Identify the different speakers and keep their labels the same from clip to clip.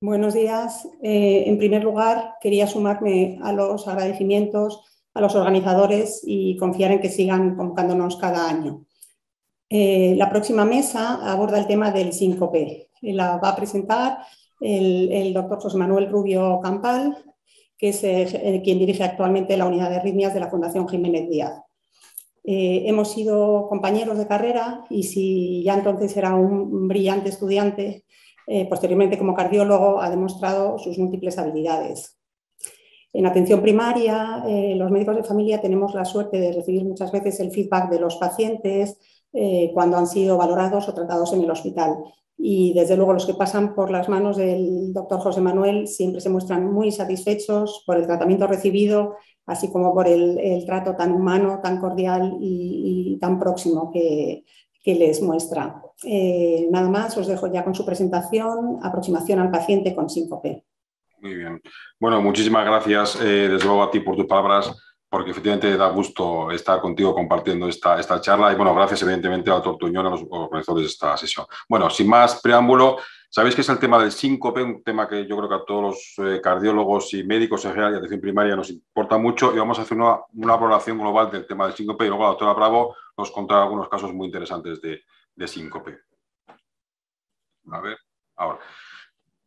Speaker 1: Buenos días. En primer lugar, quería sumarme a los agradecimientos a los organizadores y confiar en que sigan convocándonos cada año. La próxima mesa aborda el tema del síncope. La va a presentar el doctor José Manuel Rubio Campal, que es quien dirige actualmente la unidad de arritmias de la Fundación Jiménez Díaz. Hemos sido compañeros de carrera y si ya entonces era un brillante estudiante, posteriormente como cardiólogo ha demostrado sus múltiples habilidades. En atención primaria, los médicos de familia tenemos la suerte de recibir muchas veces el feedback de los pacientes cuando han sido valorados o tratados en el hospital. Y desde luego los que pasan por las manos del doctor José Manuel siempre se muestran muy satisfechos por el tratamiento recibido, así como por el trato tan humano, tan cordial y tan próximo que les muestra. Nada más, os dejo ya con su presentación, aproximación al paciente con síncope.
Speaker 2: Muy bien. Bueno, muchísimas gracias, desde luego a ti por tus palabras, porque efectivamente da gusto estar contigo compartiendo esta charla y, bueno, gracias evidentemente al doctor Tuñón, a los organizadores de esta sesión. Bueno, sin más preámbulo, sabéis que es el tema del síncope, un tema que yo creo que a todos los cardiólogos y médicos en general y atención primaria nos importa mucho y vamos a hacer una valoración global del tema del síncope y luego la doctora Bravo nos contará algunos casos muy interesantes de síncope. A ver, ahora.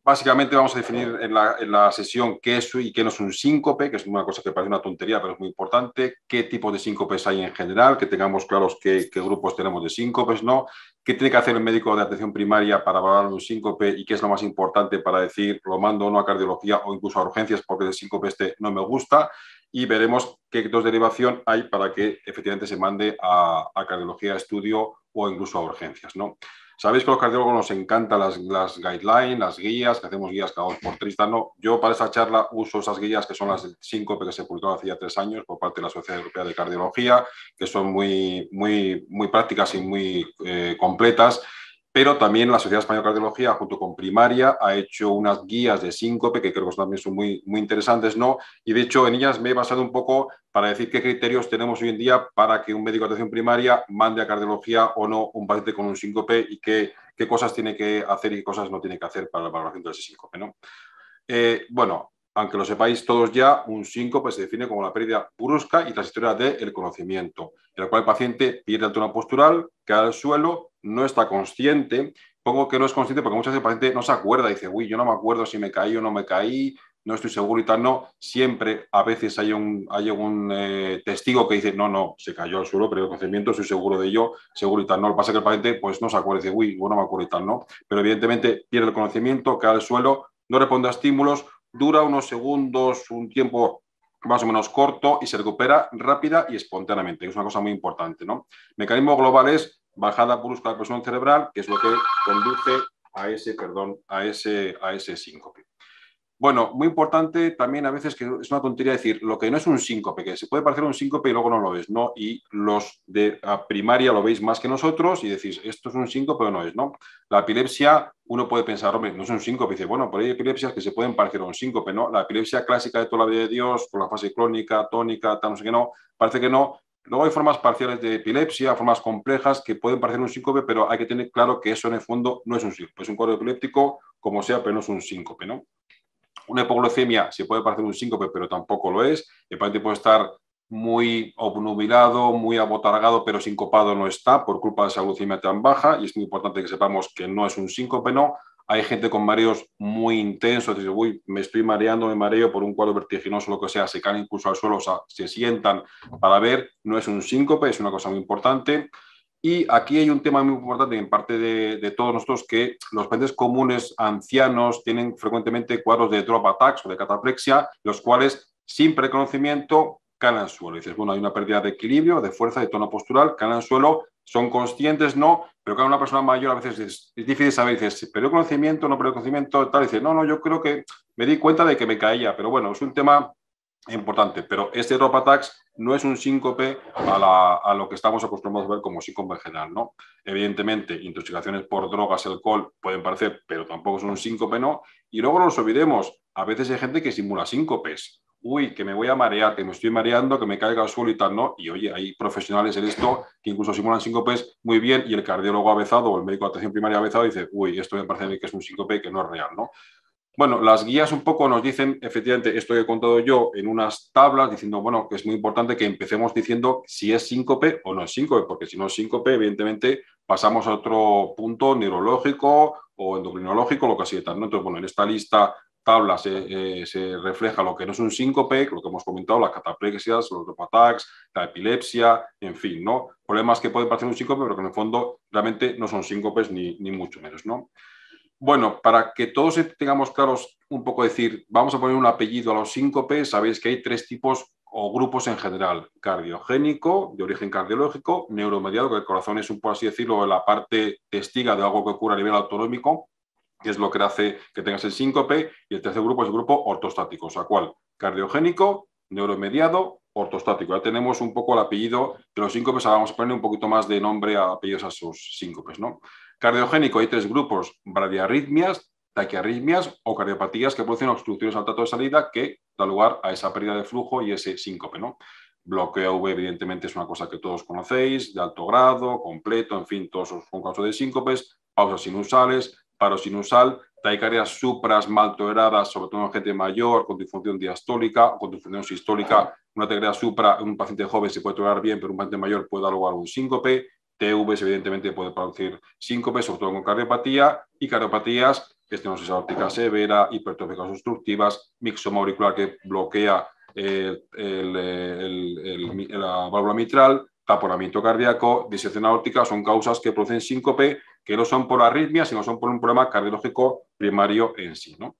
Speaker 2: Básicamente vamos a definir en la sesión qué es y qué no es un síncope, que es una cosa que parece una tontería, pero es muy importante, qué tipos de síncopes hay en general, que tengamos claros qué grupos tenemos de síncopes, ¿no? Qué tiene que hacer el médico de atención primaria para valorar un síncope y qué es lo más importante para decir lo mando o no a cardiología o incluso a urgencias porque el síncope no me gusta, y veremos qué dos derivación hay para que efectivamente se mande a cardiología, a estudio o incluso a urgencias, ¿no? Sabéis que a los cardiólogos nos encantan las guidelines, las guías, que hacemos guías cada 2 por 3. ¿No? Yo para esta charla uso esas guías que son las del síncope que se publicaron hace ya 3 años por parte de la Sociedad Europea de Cardiología, que son muy prácticas y muy completas. Pero también la Sociedad Española de Cardiología, junto con Primaria, ha hecho unas guías de síncope que creo que también son muy interesantes, ¿no? Y de hecho en ellas me he basado un poco para decir qué criterios tenemos hoy en día para que un médico de atención primaria mande a cardiología o no un paciente con un síncope y qué cosas tiene que hacer y qué cosas no tiene que hacer para la valoración de ese síncope, ¿no? Bueno, aunque lo sepáis todos ya, un síncope se define como la pérdida brusca y transitoria del conocimiento, en la cual el paciente pierde altura postural, cae al suelo, no está consciente. Pongo que no es consciente porque muchas veces el paciente no se acuerda, dice, uy, yo no me acuerdo si me caí o no me caí, no estoy seguro y tal. No, siempre a veces hay un testigo que dice, no, se cayó al suelo, pero el conocimiento, estoy seguro de ello, seguro y tal. No, lo que pasa es que el paciente pues no se acuerda, dice, uy, yo no me acuerdo y tal, ¿no? Pero evidentemente pierde el conocimiento, cae al suelo, no responde a estímulos, dura unos segundos, un tiempo más o menos corto y se recupera rápida y espontáneamente. Es una cosa muy importante, ¿no? Mecanismo global es bajada brusca de la presión cerebral, que es lo que conduce a ese síncope. Bueno, muy importante también a veces, que es una tontería decir lo que no es un síncope, que se puede parecer un síncope y luego no lo es, ¿no? Y los de primaria lo veis más que nosotros y decís, esto es un síncope o no es, ¿no? La epilepsia, uno puede pensar, hombre, no es un síncope, y dice, bueno, pero hay epilepsias que se pueden parecer a un síncope, ¿no? La epilepsia clásica de toda la vida de Dios, con la fase clónica, tónica, tal, no sé qué, no, parece que no. Luego hay formas parciales de epilepsia, formas complejas que pueden parecer un síncope, pero hay que tener claro que eso en el fondo no es un síncope, es un cuadro epiléptico, como sea, pero no es un síncope, ¿no? Una hipoglucemia se puede parecer un síncope, pero tampoco lo es. El paciente puede estar muy obnubilado, muy abotargado, pero sincopado no está por culpa de esa glucemia tan baja, y es muy importante que sepamos que no es un síncope, no. Hay gente con mareos muy intensos, dice, uy, me estoy mareando, me mareo por un cuadro vertiginoso, lo que sea, se caen incluso al suelo, o sea, se sientan para ver, no es un síncope, es una cosa muy importante. Y aquí hay un tema muy importante en parte de todos nosotros, que los pacientes comunes ancianos tienen frecuentemente cuadros de drop attacks o de cataplexia, los cuales sin preconocimiento caen al suelo. Y dices, bueno, hay una pérdida de equilibrio, de fuerza, de tono postural, caen al suelo, son conscientes, no, pero cada una persona mayor a veces es difícil saber, dices, ¿perdió conocimiento, no perdió conocimiento? Tal, y dice, no, yo creo que me di cuenta de que me caía, pero bueno, es un tema importante, pero este drop attacks no es un síncope a lo que estamos acostumbrados a ver como síncope en general, ¿no? Evidentemente, intoxicaciones por drogas, alcohol, pueden parecer, pero tampoco son un síncope, ¿no? Y luego no nos olvidemos, a veces hay gente que simula síncopes. Uy, que me voy a marear, que me estoy mareando, que me caiga al suelo y tal, ¿no? Y oye, hay profesionales en esto que incluso simulan síncopes muy bien y el cardiólogo avezado o el médico de atención primaria avezado dice, uy, esto me parece a mí que es un síncope que no es real, ¿no? Bueno, las guías un poco nos dicen, efectivamente, esto que he contado yo en unas tablas, diciendo, bueno, que es muy importante que empecemos diciendo si es síncope o no es síncope, porque si no es síncope, evidentemente, pasamos a otro punto neurológico o endocrinológico, lo que así tal, ¿no? Entonces, bueno, en esta lista tabla se refleja lo que no es un síncope, lo que hemos comentado, las cataplexias, los drop attacks, la epilepsia, en fin, ¿no? Problemas que pueden parecer un síncope, pero que en el fondo realmente no son síncopes ni mucho menos, ¿no? Bueno, para que todos tengamos claros un poco decir, vamos a poner un apellido a los síncopes, sabéis que hay tres tipos o grupos en general: cardiogénico, de origen cardiológico; neuromediado, que el corazón es, por así decirlo, la parte testiga de algo que ocurre a nivel autonómico, que es lo que hace que tengas el síncope; y el tercer grupo es el grupo ortostático, o sea, ¿cuál? Cardiogénico, neuromediado, ortostático. Ya tenemos un poco el apellido de los síncopes, ahora vamos a poner un poquito más de nombre a apellidos a sus síncopes, ¿no? Cardiogénico, hay tres grupos: bradiarritmias, taquiarritmias o cardiopatías que producen obstrucciones al tracto de salida que da lugar a esa pérdida de flujo y ese síncope, ¿no? Bloqueo AV, evidentemente, es una cosa que todos conocéis, de alto grado, completo, en fin, todos son causas de síncopes. Pausas sinusales, paro sinusal, taquicardias supras mal toleradas, sobre todo en gente mayor, con disfunción diastólica o con disfunción sistólica. Una taquicardia supra en un paciente joven se puede tolerar bien, pero un paciente mayor puede dar lugar a un síncope. TVs, evidentemente, puede producir síncope, sobre todo con cardiopatía, y cardiopatías, estenosis aórtica severa, hipertróficas obstructivas, mixoma auricular que bloquea la válvula mitral, taponamiento cardíaco, disección aórtica, son causas que producen síncope, que no son por arritmia, sino son por un problema cardiológico primario en sí, ¿no?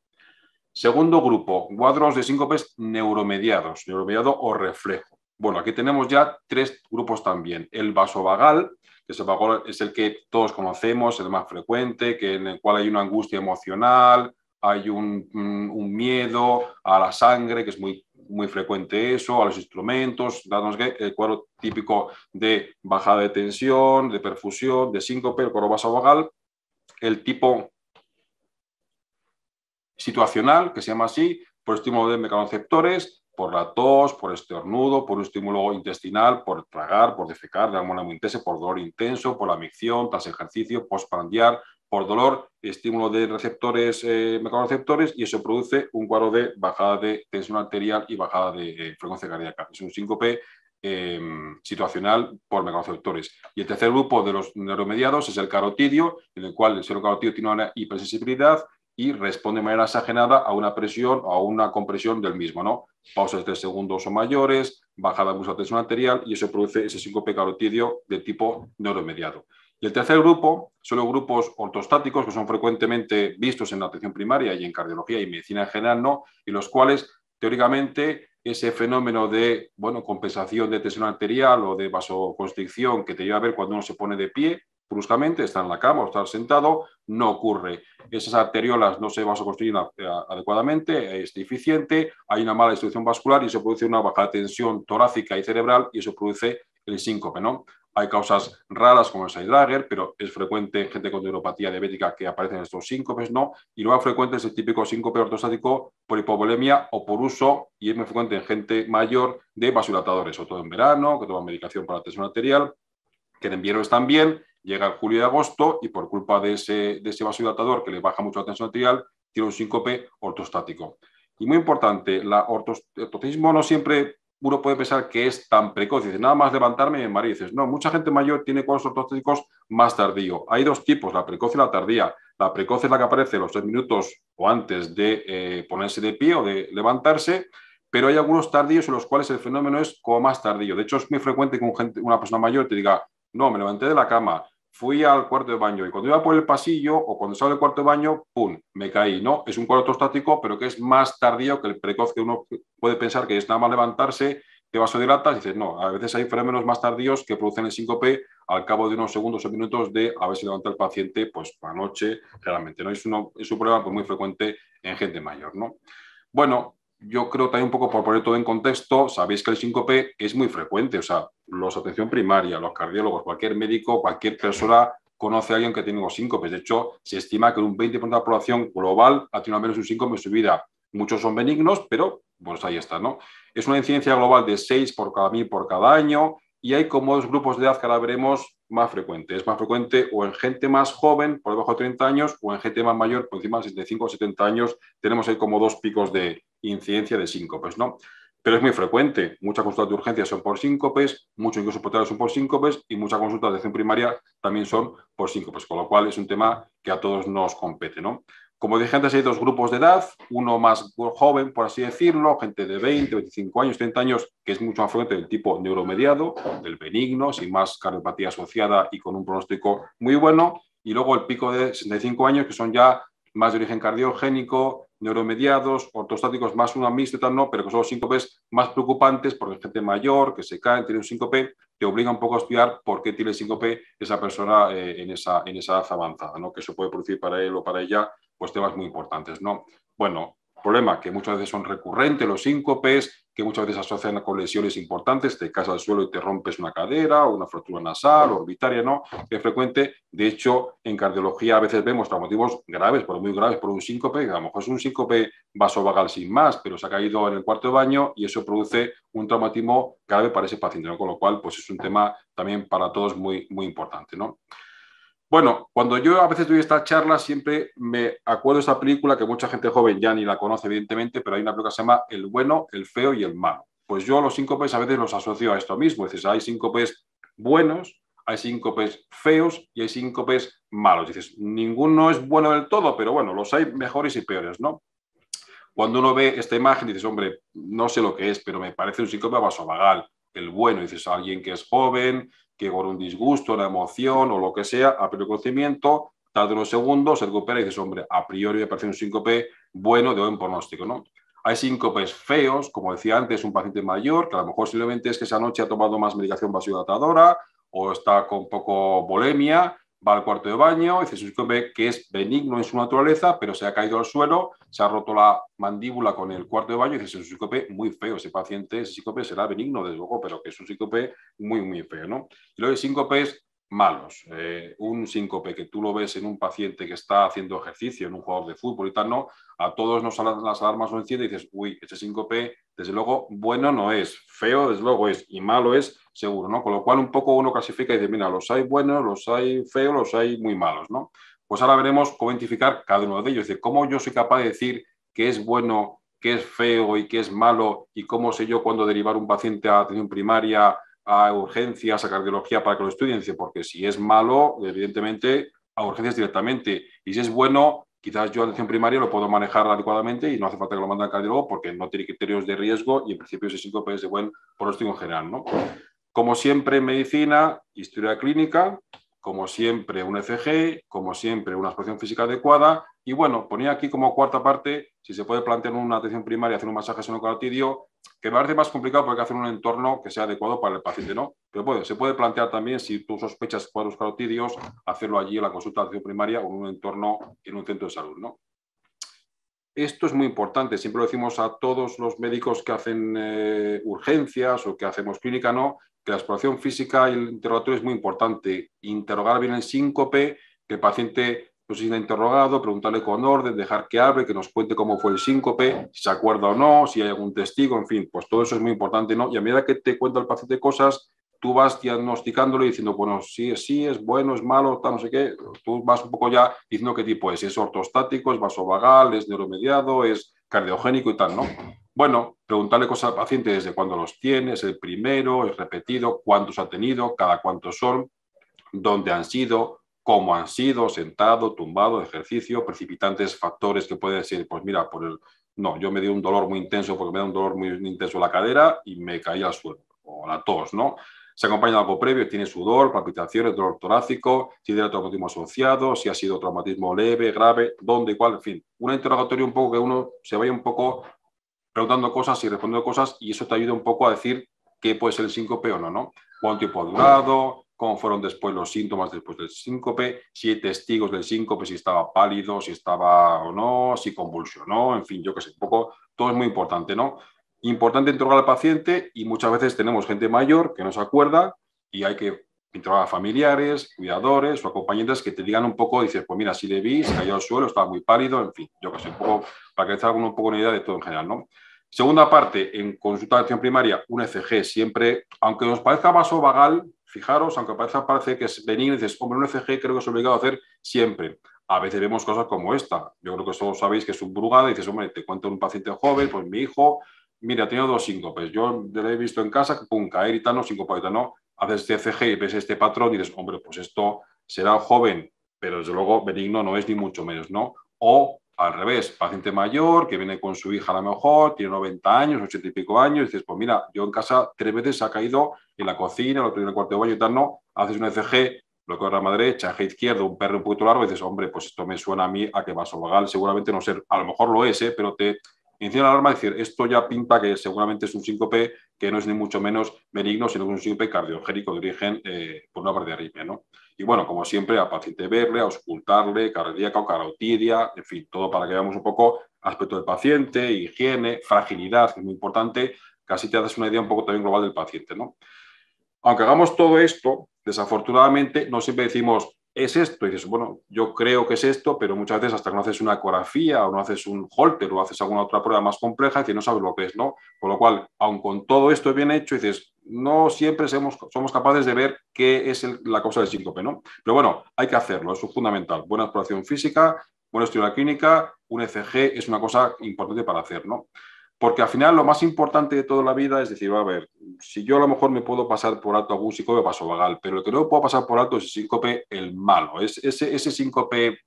Speaker 2: Segundo grupo, cuadros de síncopes neuromediados, neuromediado o reflejo. Bueno, aquí tenemos ya tres grupos también. El vasovagal, que es el que todos conocemos, el más frecuente, en el cual hay una angustia emocional, hay un miedo a la sangre, que es muy frecuente eso, a los instrumentos, dándonos que el cuadro típico de bajada de tensión, de perfusión, de síncope, el cuadro vasovagal. El tipo situacional, que se llama así, por estímulo de mecaноreceptores, por la tos, por estornudo, por un estímulo intestinal, por tragar, por defecar de alguna manera muy intensa, por dolor intenso, por la micción, tras ejercicio, postprandial, por dolor, estímulo de receptores, mecanoreceptores, y eso produce un cuadro de bajada de tensión arterial y bajada de frecuencia cardíaca. Es un síncope situacional por mecanoreceptores. Y el tercer grupo de los neuromediados es el carotidio, en el cual el serocarotidio tiene una hipersensibilidad y responde de manera exagerada a una presión o a una compresión del mismo, ¿no? Pausas de 3 segundos o mayores, bajada de la tensión arterial, y eso produce ese síncope carotidio de tipo neuromediado. Y el tercer grupo son los grupos ortostáticos, que son frecuentemente vistos en la atención primaria y en cardiología y medicina en general, ¿no? Y los cuales, teóricamente, ese fenómeno de, bueno, compensación de tensión arterial o de vasoconstricción que te lleva a ver cuando uno se pone de pie bruscamente, está en la cama o está sentado, no ocurre. Esas arteriolas no se vasoconstrigen adecuadamente, es deficiente, hay una mala distribución vascular y eso produce una baja tensión torácica y cerebral, y eso produce el síncope, ¿no? Hay causas raras como el Seidrager, pero es frecuente en gente con neuropatía diabética que aparecen estos síncopes, ¿no? Y lo más frecuente es el típico síncope ortostático por hipovolemia o por uso, y es muy frecuente en gente mayor, de vasodilatadores, sobre todo en verano, que toman medicación para la tensión arterial, que en invierno están bien, llega el julio y agosto y por culpa de ese vasodilatador que le baja mucho la tensión arterial, tiene un síncope ortostático. Y muy importante, el ortostatismo no siempre uno puede pensar que es tan precoz. Dices, nada más levantarme y me mareo. Dices, no, mucha gente mayor tiene cuadros ortostáticos más tardío. Hay dos tipos, la precoz y la tardía. La precoz es la que aparece los 3 minutos o antes de ponerse de pie o de levantarse, pero hay algunos tardíos en los cuales el fenómeno es como más tardío. De hecho, es muy frecuente que una persona mayor te diga, no, me levanté de la cama, fui al cuarto de baño y cuando iba por el pasillo o cuando salgo del cuarto de baño, ¡pum!, me caí, ¿no? Es un cuadro ortostático, pero que es más tardío que el precoz, que uno puede pensar que es nada más levantarse, te vasodilatas y dices, no, a veces hay fenómenos más tardíos que producen el síncope al cabo de unos segundos o minutos de haberse levantado el paciente, pues, por la noche, generalmente, ¿no? Es un problema pues, muy frecuente en gente mayor, ¿no? Bueno, yo creo también un poco por poner todo en contexto, sabéis que el síncope es muy frecuente, o sea, los atención primaria, los cardiólogos, cualquier médico, cualquier persona conoce a alguien que tiene síncopes. De hecho, se estima que un 20% de la población global ha tenido al menos un síncope en su vida. Muchos son benignos, pero pues ahí está, ¿no? Es una incidencia global de 6 por cada 1000 por cada año, y hay como dos grupos de edad que ahora veremos más frecuente. Es más frecuente o en gente más joven, por debajo de 30 años, o en gente más mayor, por encima de 65 o 70 años. Tenemos ahí como dos picos de incidencia de síncopes, ¿no? Pero es muy frecuente. Muchas consultas de urgencia son por síncopes, muchos incluso hospitales son por síncopes y muchas consultas de atención primaria también son por síncopes, con lo cual es un tema que a todos nos compete, ¿no? Como dije antes, hay dos grupos de edad, uno más joven, por así decirlo, gente de 20, 25 años, 30 años, que es mucho más frecuente del tipo neuromediado, del benigno, sin más cardiopatía asociada y con un pronóstico muy bueno, y luego el pico de 65 años, que son ya más de origen cardiogénico, neuromediados, ortostáticos, más una mixta, tal no, pero que son los síncopes más preocupantes porque hay gente mayor que se cae, tiene un síncope, te obliga un poco a estudiar por qué tiene síncope esa persona en esa edad avanzada, ¿no? Que eso puede producir para él o para ella pues temas muy importantes, ¿no? Bueno, problema que muchas veces son recurrentes los síncopes, que muchas veces se asocian con lesiones importantes, te caes al suelo y te rompes una cadera o una fractura nasal, orbitaria, ¿no? Que es frecuente. De hecho, en cardiología a veces vemos traumatismos graves, pero muy graves, por un síncope, que a lo mejor es un síncope vasovagal sin más, pero se ha caído en el cuarto de baño y eso produce un traumatismo grave para ese paciente, ¿no? Con lo cual, pues es un tema también para todos muy, muy importante, ¿no? Bueno, cuando yo a veces doy esta charla siempre me acuerdo de esta película que mucha gente joven ya ni la conoce evidentemente, pero hay una película que se llama El bueno, el feo y el malo. Pues yo los síncopes a veces los asocio a esto mismo, es decir, hay síncopes buenos, hay síncopes feos y hay síncopes malos. Dices, ninguno es bueno del todo, pero bueno, los hay mejores y peores, ¿no? Cuando uno ve esta imagen dices, hombre, no sé lo que es, pero me parece un síncope vasovagal. El bueno, dices, alguien que es joven, que por un disgusto, una emoción o lo que sea, a priori conocimiento, tarda unos segundos, se recupera y dices, hombre, a priori me parece un síncope bueno de buen pronóstico, ¿no? Hay síncopes feos, como decía antes, un paciente mayor, que a lo mejor simplemente es que esa noche ha tomado más medicación vasodilatadora o está con poco bulimia, va al cuarto de baño, dice, es un síncope que es benigno en su naturaleza, pero se ha caído al suelo, se ha roto la mandíbula con el cuarto de baño y dice, es un síncope muy feo, ese paciente, ese síncope será benigno, desde luego, pero que es un síncope muy, muy feo, ¿no? Y luego hay síncopes malos. Un síncope que tú lo ves en un paciente que está haciendo ejercicio, en un jugador de fútbol y tal, no, a todos nos las alarmas lo encienden y dices, uy, ese síncope, desde luego, bueno no es, feo, desde luego es, y malo es, seguro, ¿no? Con lo cual un poco uno clasifica y dice, mira, los hay buenos, los hay feos, los hay muy malos, ¿no? Pues ahora veremos cómo identificar cada uno de ellos, es decir, cómo yo soy capaz de decir qué es bueno, qué es feo y qué es malo, y cómo sé yo cuándo derivar un paciente a atención primaria, a urgencias, a cardiología para que lo estudien, porque si es malo, evidentemente a urgencias directamente, y si es bueno, quizás yo a atención primaria lo puedo manejar adecuadamente y no hace falta que lo mande al cardiólogo porque no tiene criterios de riesgo y en principio ese síncope es de buen pronóstico en general, ¿no? Como siempre en medicina, historia clínica, como siempre un ECG, como siempre una exploración física adecuada y bueno, ponía aquí como cuarta parte si se puede plantear en una atención primaria hacer un masaje senocarotidio, que me parece más complicado porque hay que hacer un entorno que sea adecuado para el paciente, ¿no? Pero se puede plantear también, si tú sospechas cuadros carotidios, hacerlo allí en la consulta de atención primaria o en un entorno, en un centro de salud, ¿no? Esto es muy importante, siempre lo decimos a todos los médicos que hacen urgencias o que hacemos clínica, ¿no? Que la exploración física y el interrogatorio es muy importante. Interrogar bien el síncope, que el paciente pues, si está interrogado, preguntarle con orden, dejar que hable, que nos cuente cómo fue el síncope, si se acuerda o no, si hay algún testigo, en fin, pues todo eso es muy importante, ¿no? Y a medida que te cuenta el paciente cosas, tú vas diagnosticándolo y diciendo, bueno, sí, es bueno, es malo, tal, no sé qué. Tú vas un poco ya diciendo qué tipo es. Si es ortostático, es vasovagal, es neuromediado, es cardiogénico y tal, ¿no? Bueno, preguntarle cosas al paciente desde cuándo los tiene, es el primero, es repetido, cuántos ha tenido, cada cuántos son, dónde han sido, cómo han sido, sentado, tumbado, ejercicio, precipitantes, factores que pueden ser, pues mira, no, yo me dio un dolor muy intenso porque me da un dolor muy intenso en la cadera y me caí al suelo, o la tos, ¿no? Se acompaña de algo previo, tiene sudor, palpitaciones, dolor torácico, si tiene traumatismo asociado, si ha sido traumatismo leve, grave, dónde y cuál, en fin. Un interrogatorio un poco que uno se vaya un poco preguntando cosas y respondiendo cosas y eso te ayuda un poco a decir qué puede ser el síncope o no, ¿no? Cuánto tiempo ha durado, cómo fueron después los síntomas después del síncope, si hay testigos del síncope, si estaba pálido, si estaba o no, si convulsionó, en fin, yo qué sé, un poco, todo es muy importante, ¿no? Importante interrogar al paciente y muchas veces tenemos gente mayor que no se acuerda y hay que interrogar a familiares, cuidadores o acompañantes que te digan un poco, dices, pues mira, si le vi, se cayó al suelo, estaba muy pálido, en fin, yo qué sé, un poco, para que te hagan un poco una idea de todo en general, ¿no? Segunda parte, en consulta de atención primaria, un ECG siempre, aunque nos parezca vasovagal, fijaros, aunque parece que es benigno, dices, hombre, un ECG creo que es obligado a hacer siempre. A veces vemos cosas como esta. Yo creo que todos sabéis que es subrogada y dices, hombre, te cuento un paciente joven, pues mi hijo, mira, ha tenido 2 síncopes. Yo le he visto en casa, pum, caer y tal, no, síncopes, no. Haces este ECG y ves este patrón y dices, hombre, pues esto será joven, pero desde luego benigno no es ni mucho menos, ¿no? O al revés, paciente mayor que viene con su hija a lo mejor, tiene 90 años, 80 y pico años, y dices, pues mira, yo en casa 3 veces ha caído en la cocina, el otro día en el cuarto de baño y tal, no, haces un ECG, bloqueo de rama derecha, eje izquierdo, un perro un poquito largo, y dices, hombre, pues esto me suena a mí a que vasovagal, seguramente no ser, a lo mejor lo es, pero te enciende la alarma y decir, esto ya pinta que seguramente es un síncope que no es ni mucho menos benigno, sino que es un síncope cardiogénico de origen por una arritmia, ¿no? Y bueno, como siempre, al paciente verle, auscultarle, cardíaca o carotidia, en fin, todo para que veamos un poco aspecto del paciente, higiene, fragilidad, que es muy importante, casi te haces una idea un poco también global del paciente, ¿no? Aunque hagamos todo esto, desafortunadamente no siempre decimos, es esto, y dices, bueno, yo creo que es esto, pero muchas veces hasta que no haces una ecografía o no haces un Holter o haces alguna otra prueba más compleja, dices, no sabes lo que es, ¿no? Con lo cual, aun con todo esto bien hecho, dices, no siempre somos capaces de ver qué es la causa del síncope, ¿no? Pero bueno, hay que hacerlo, eso es fundamental. Buena exploración física, buena estudio clínica, un ECG es una cosa importante para hacer, ¿no? Porque al final lo más importante de toda la vida es decir, a ver, si yo a lo mejor me puedo pasar por alto algún síncope vasovagal, pero lo que no puedo pasar por alto es el síncope el malo. Ese síncope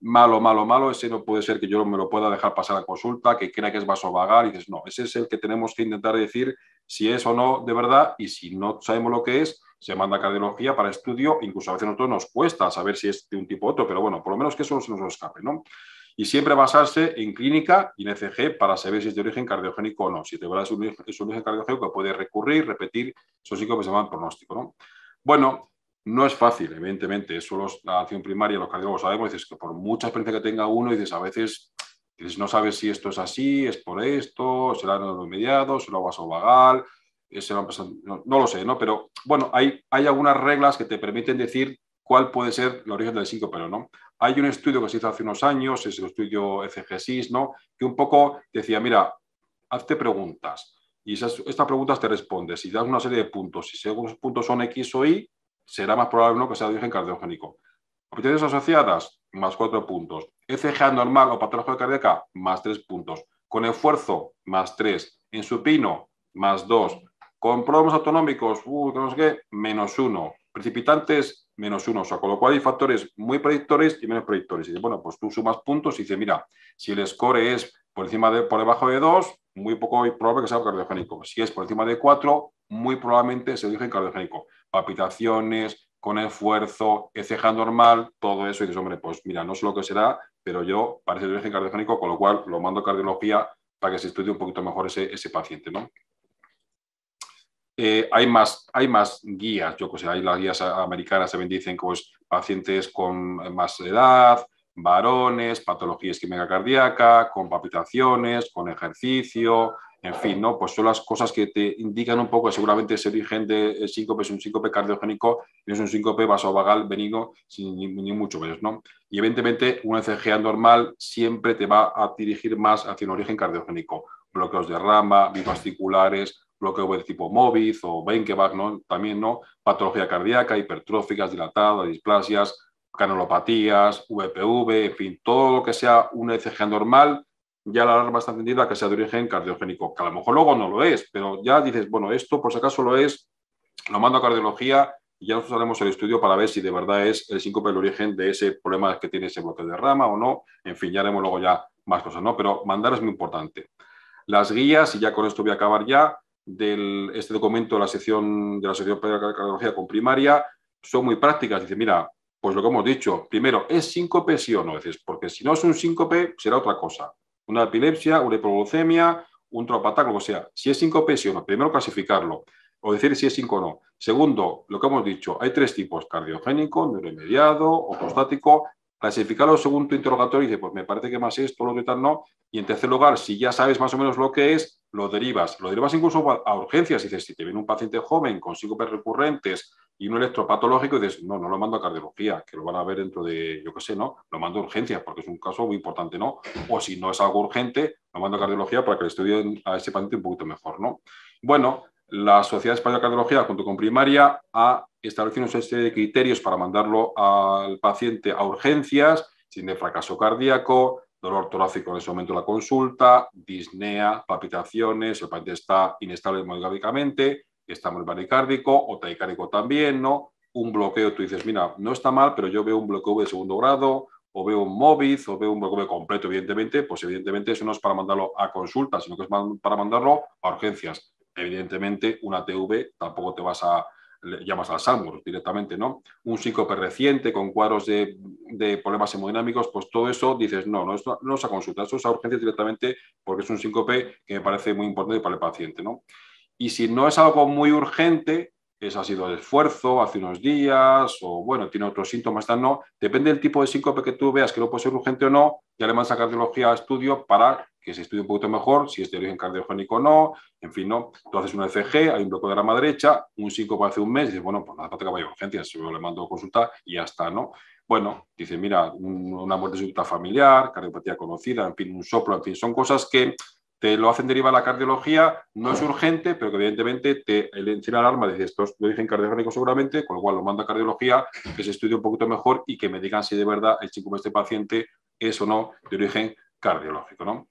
Speaker 2: malo, ese no puede ser que yo me lo pueda dejar pasar a consulta, que crea que es vasovagal y dices, no, ese es el que tenemos que intentar decir si es o no de verdad y si no sabemos lo que es, se manda a cardiología para estudio, incluso a veces a nosotros nos cuesta saber si es de un tipo u otro, pero bueno, por lo menos que eso no se nos escape, ¿no? Y siempre basarse en clínica y en ECG para saber si es de origen cardiogénico o no. Si de verdad es un origen cardiogénico, que puede recurrir, repetir, eso sí que se llama pronóstico, ¿no? Bueno, no es fácil, evidentemente, eso la acción primaria, los cardiólogos sabemos, dices que por mucha experiencia que tenga uno, dices a veces, dices, no sabes si esto es así, es por esto, será en los mediados, será vasovagal, no lo sé, ¿no? Pero bueno, hay algunas reglas que te permiten decir cuál puede ser el origen del síncope, pero no. Hay un estudio que se hizo hace unos años, es el estudio ECG-SIS, ¿no? Que un poco decía, mira, hazte preguntas y estas preguntas te respondes. Si das una serie de puntos, si algunos puntos son X o Y, será más probable, ¿no?, que sea de origen cardiogénico. Operaciones asociadas, más 4 puntos. ECG anormal o patología cardíaca, más 3 puntos. Con esfuerzo, más 3. En supino, más 2. Con problemas autonómicos, no sé qué, menos 1. Precipitantes, menos 1. O sea, con lo cual hay factores muy predictores y menos predictores. Y bueno, pues tú sumas puntos y dices, mira, si el score es por debajo de 2, muy poco probable que sea cardiogénico. Si es por encima de 4, muy probablemente se origen cardiogénico. Palpitaciones, con esfuerzo, ECG normal, todo eso. Y dices, hombre, pues mira, no sé lo que será, pero yo parece de origen cardiogénico, con lo cual lo mando a cardiología para que se estudie un poquito mejor ese paciente, ¿no? Hay más guías, yo que sé, hay las guías americanas también dicen que pues, pacientes con más edad, varones, patología isquémica cardíaca, con palpitaciones, con ejercicio, en fin, ¿no? Pues son las cosas que te indican un poco, seguramente ese origen de síncope es un síncope cardiogénico y no es un síncope vasovagal benigno, ni mucho menos, ¿no? Y evidentemente un ECG anormal siempre te va a dirigir más hacia un origen cardiogénico, bloqueos de rama, bivasculares, bloqueo de tipo Mobiz o Benkeback, ¿no? También, ¿no? Patología cardíaca, hipertróficas, dilatadas, displasias, canelopatías, VPV, en fin, todo lo que sea un ECG normal, ya la alarma está encendida que sea de origen cardiogénico, que a lo mejor luego no lo es, pero ya dices, bueno, esto por si acaso lo es, lo mando a cardiología y ya nosotros haremos el estudio para ver si de verdad es el síncope el origen de ese problema que tiene ese bloqueo de rama o no, en fin, ya haremos luego ya más cosas, ¿no? Pero mandar es muy importante. Las guías, y ya con esto voy a acabar ya, este documento de la sección de cardiología con primaria, son muy prácticas. Dice, mira, pues lo que hemos dicho, primero, ¿es síncope sí o no? Dices, porque si no es un síncope, será otra cosa. Una epilepsia, una hipoglucemia, un tropoataque, lo que sea. Si es síncope sí o no, primero clasificarlo, o decir si es síncope o no. Segundo, lo que hemos dicho, hay 3 tipos, cardiogénico, neuromediado o prostático. Clasificarlo según tu interrogatorio y dice, pues me parece que más esto, lo que tal no. Y en tercer lugar, si ya sabes más o menos lo que es, lo derivas. Lo derivas incluso a urgencias. Y dices, si te viene un paciente joven con síncopes recurrentes y un electropatológico, y dices, no lo mando a cardiología, que lo van a ver dentro de, yo qué sé, ¿no? Lo mando a urgencias porque es un caso muy importante, ¿no? O si no es algo urgente, lo mando a cardiología para que le estudien a ese paciente un poquito mejor, ¿no? Bueno, la Sociedad Española de Cardiología, junto con Primaria, ha establecer una serie de criterios para mandarlo al paciente a urgencias, si tiene fracaso cardíaco, dolor torácico en ese momento de la consulta, disnea, palpitaciones, el paciente está inestable hemodinámicamente, está muy taquicárdico o taquicárdico también, ¿no? Un bloqueo, tú dices, mira, no está mal, pero yo veo un bloqueo de segundo grado, o veo un MOBIZ, o veo un bloqueo completo, evidentemente, pues evidentemente eso no es para mandarlo a consulta, sino que es para mandarlo a urgencias. Evidentemente, una TV tampoco te vas a llamas al SAMUR directamente, ¿no? Un síncope reciente con cuadros de problemas hemodinámicos, pues todo eso dices, no es a consulta, eso es a urgencias directamente porque es un síncope que me parece muy importante para el paciente, ¿no? Y si no es algo muy urgente, ha sido el esfuerzo hace unos días o, bueno, tiene otros síntomas, tal, no. Depende del tipo de síncope que tú veas que no puede ser urgente o no, ya le mandas a cardiología a estudio para que se estudie un poquito mejor si es de origen cardiogénico o no. En fin, ¿no? Tú haces un ECG, hay un bloqueo de la rama derecha, un síncope hace un mes, y dices, bueno, pues nada, no te vaya a urgencias, yo le mando a consulta y ya está, ¿no? Bueno, dice, mira, una muerte súbita familiar, cardiopatía conocida, en fin, un soplo, en fin, son cosas que te lo hacen derivar a la cardiología, no es urgente, pero que evidentemente te enciende la alarma, dice, esto es de origen cardiogénico seguramente, con lo cual lo manda a cardiología, que se estudie un poquito sejor y que me digan si de verdad el síncope de este paciente es o no de origen cardiológico, ¿no?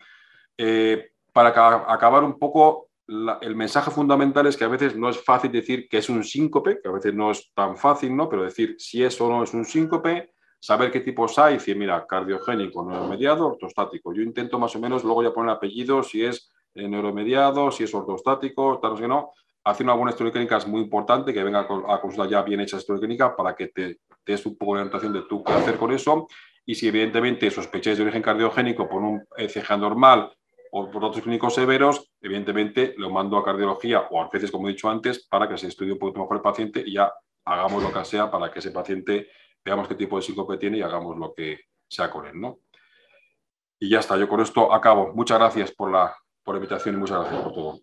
Speaker 2: Para acabar un poco, el mensaje fundamental es que a veces no es fácil decir que es un síncope, que a veces no es tan fácil, ¿no? Pero decir si es o no es un síncope, saber qué tipos hay, decir, mira, cardiogénico, neuromediado, ortostático. Yo intento más o menos luego ya poner apellido, si es neuromediado, si es ortostático, tal, no sé qué no. Hacer una buena historia clínica es muy importante, que venga a consulta ya bien hecha historia clínica para que te des un poco de orientación de tú qué hacer con eso. Y si evidentemente sospecháis de origen cardiogénico por un ECG normal o por otros clínicos severos, evidentemente lo mando a cardiología o a veces, como he dicho antes, para que se estudie un poco mejor el paciente y ya hagamos lo que sea para que ese paciente veamos qué tipo de síncope tiene y hagamos lo que sea con él, ¿no? Y ya está, yo con esto acabo. Muchas gracias por la invitación y muchas gracias por todo.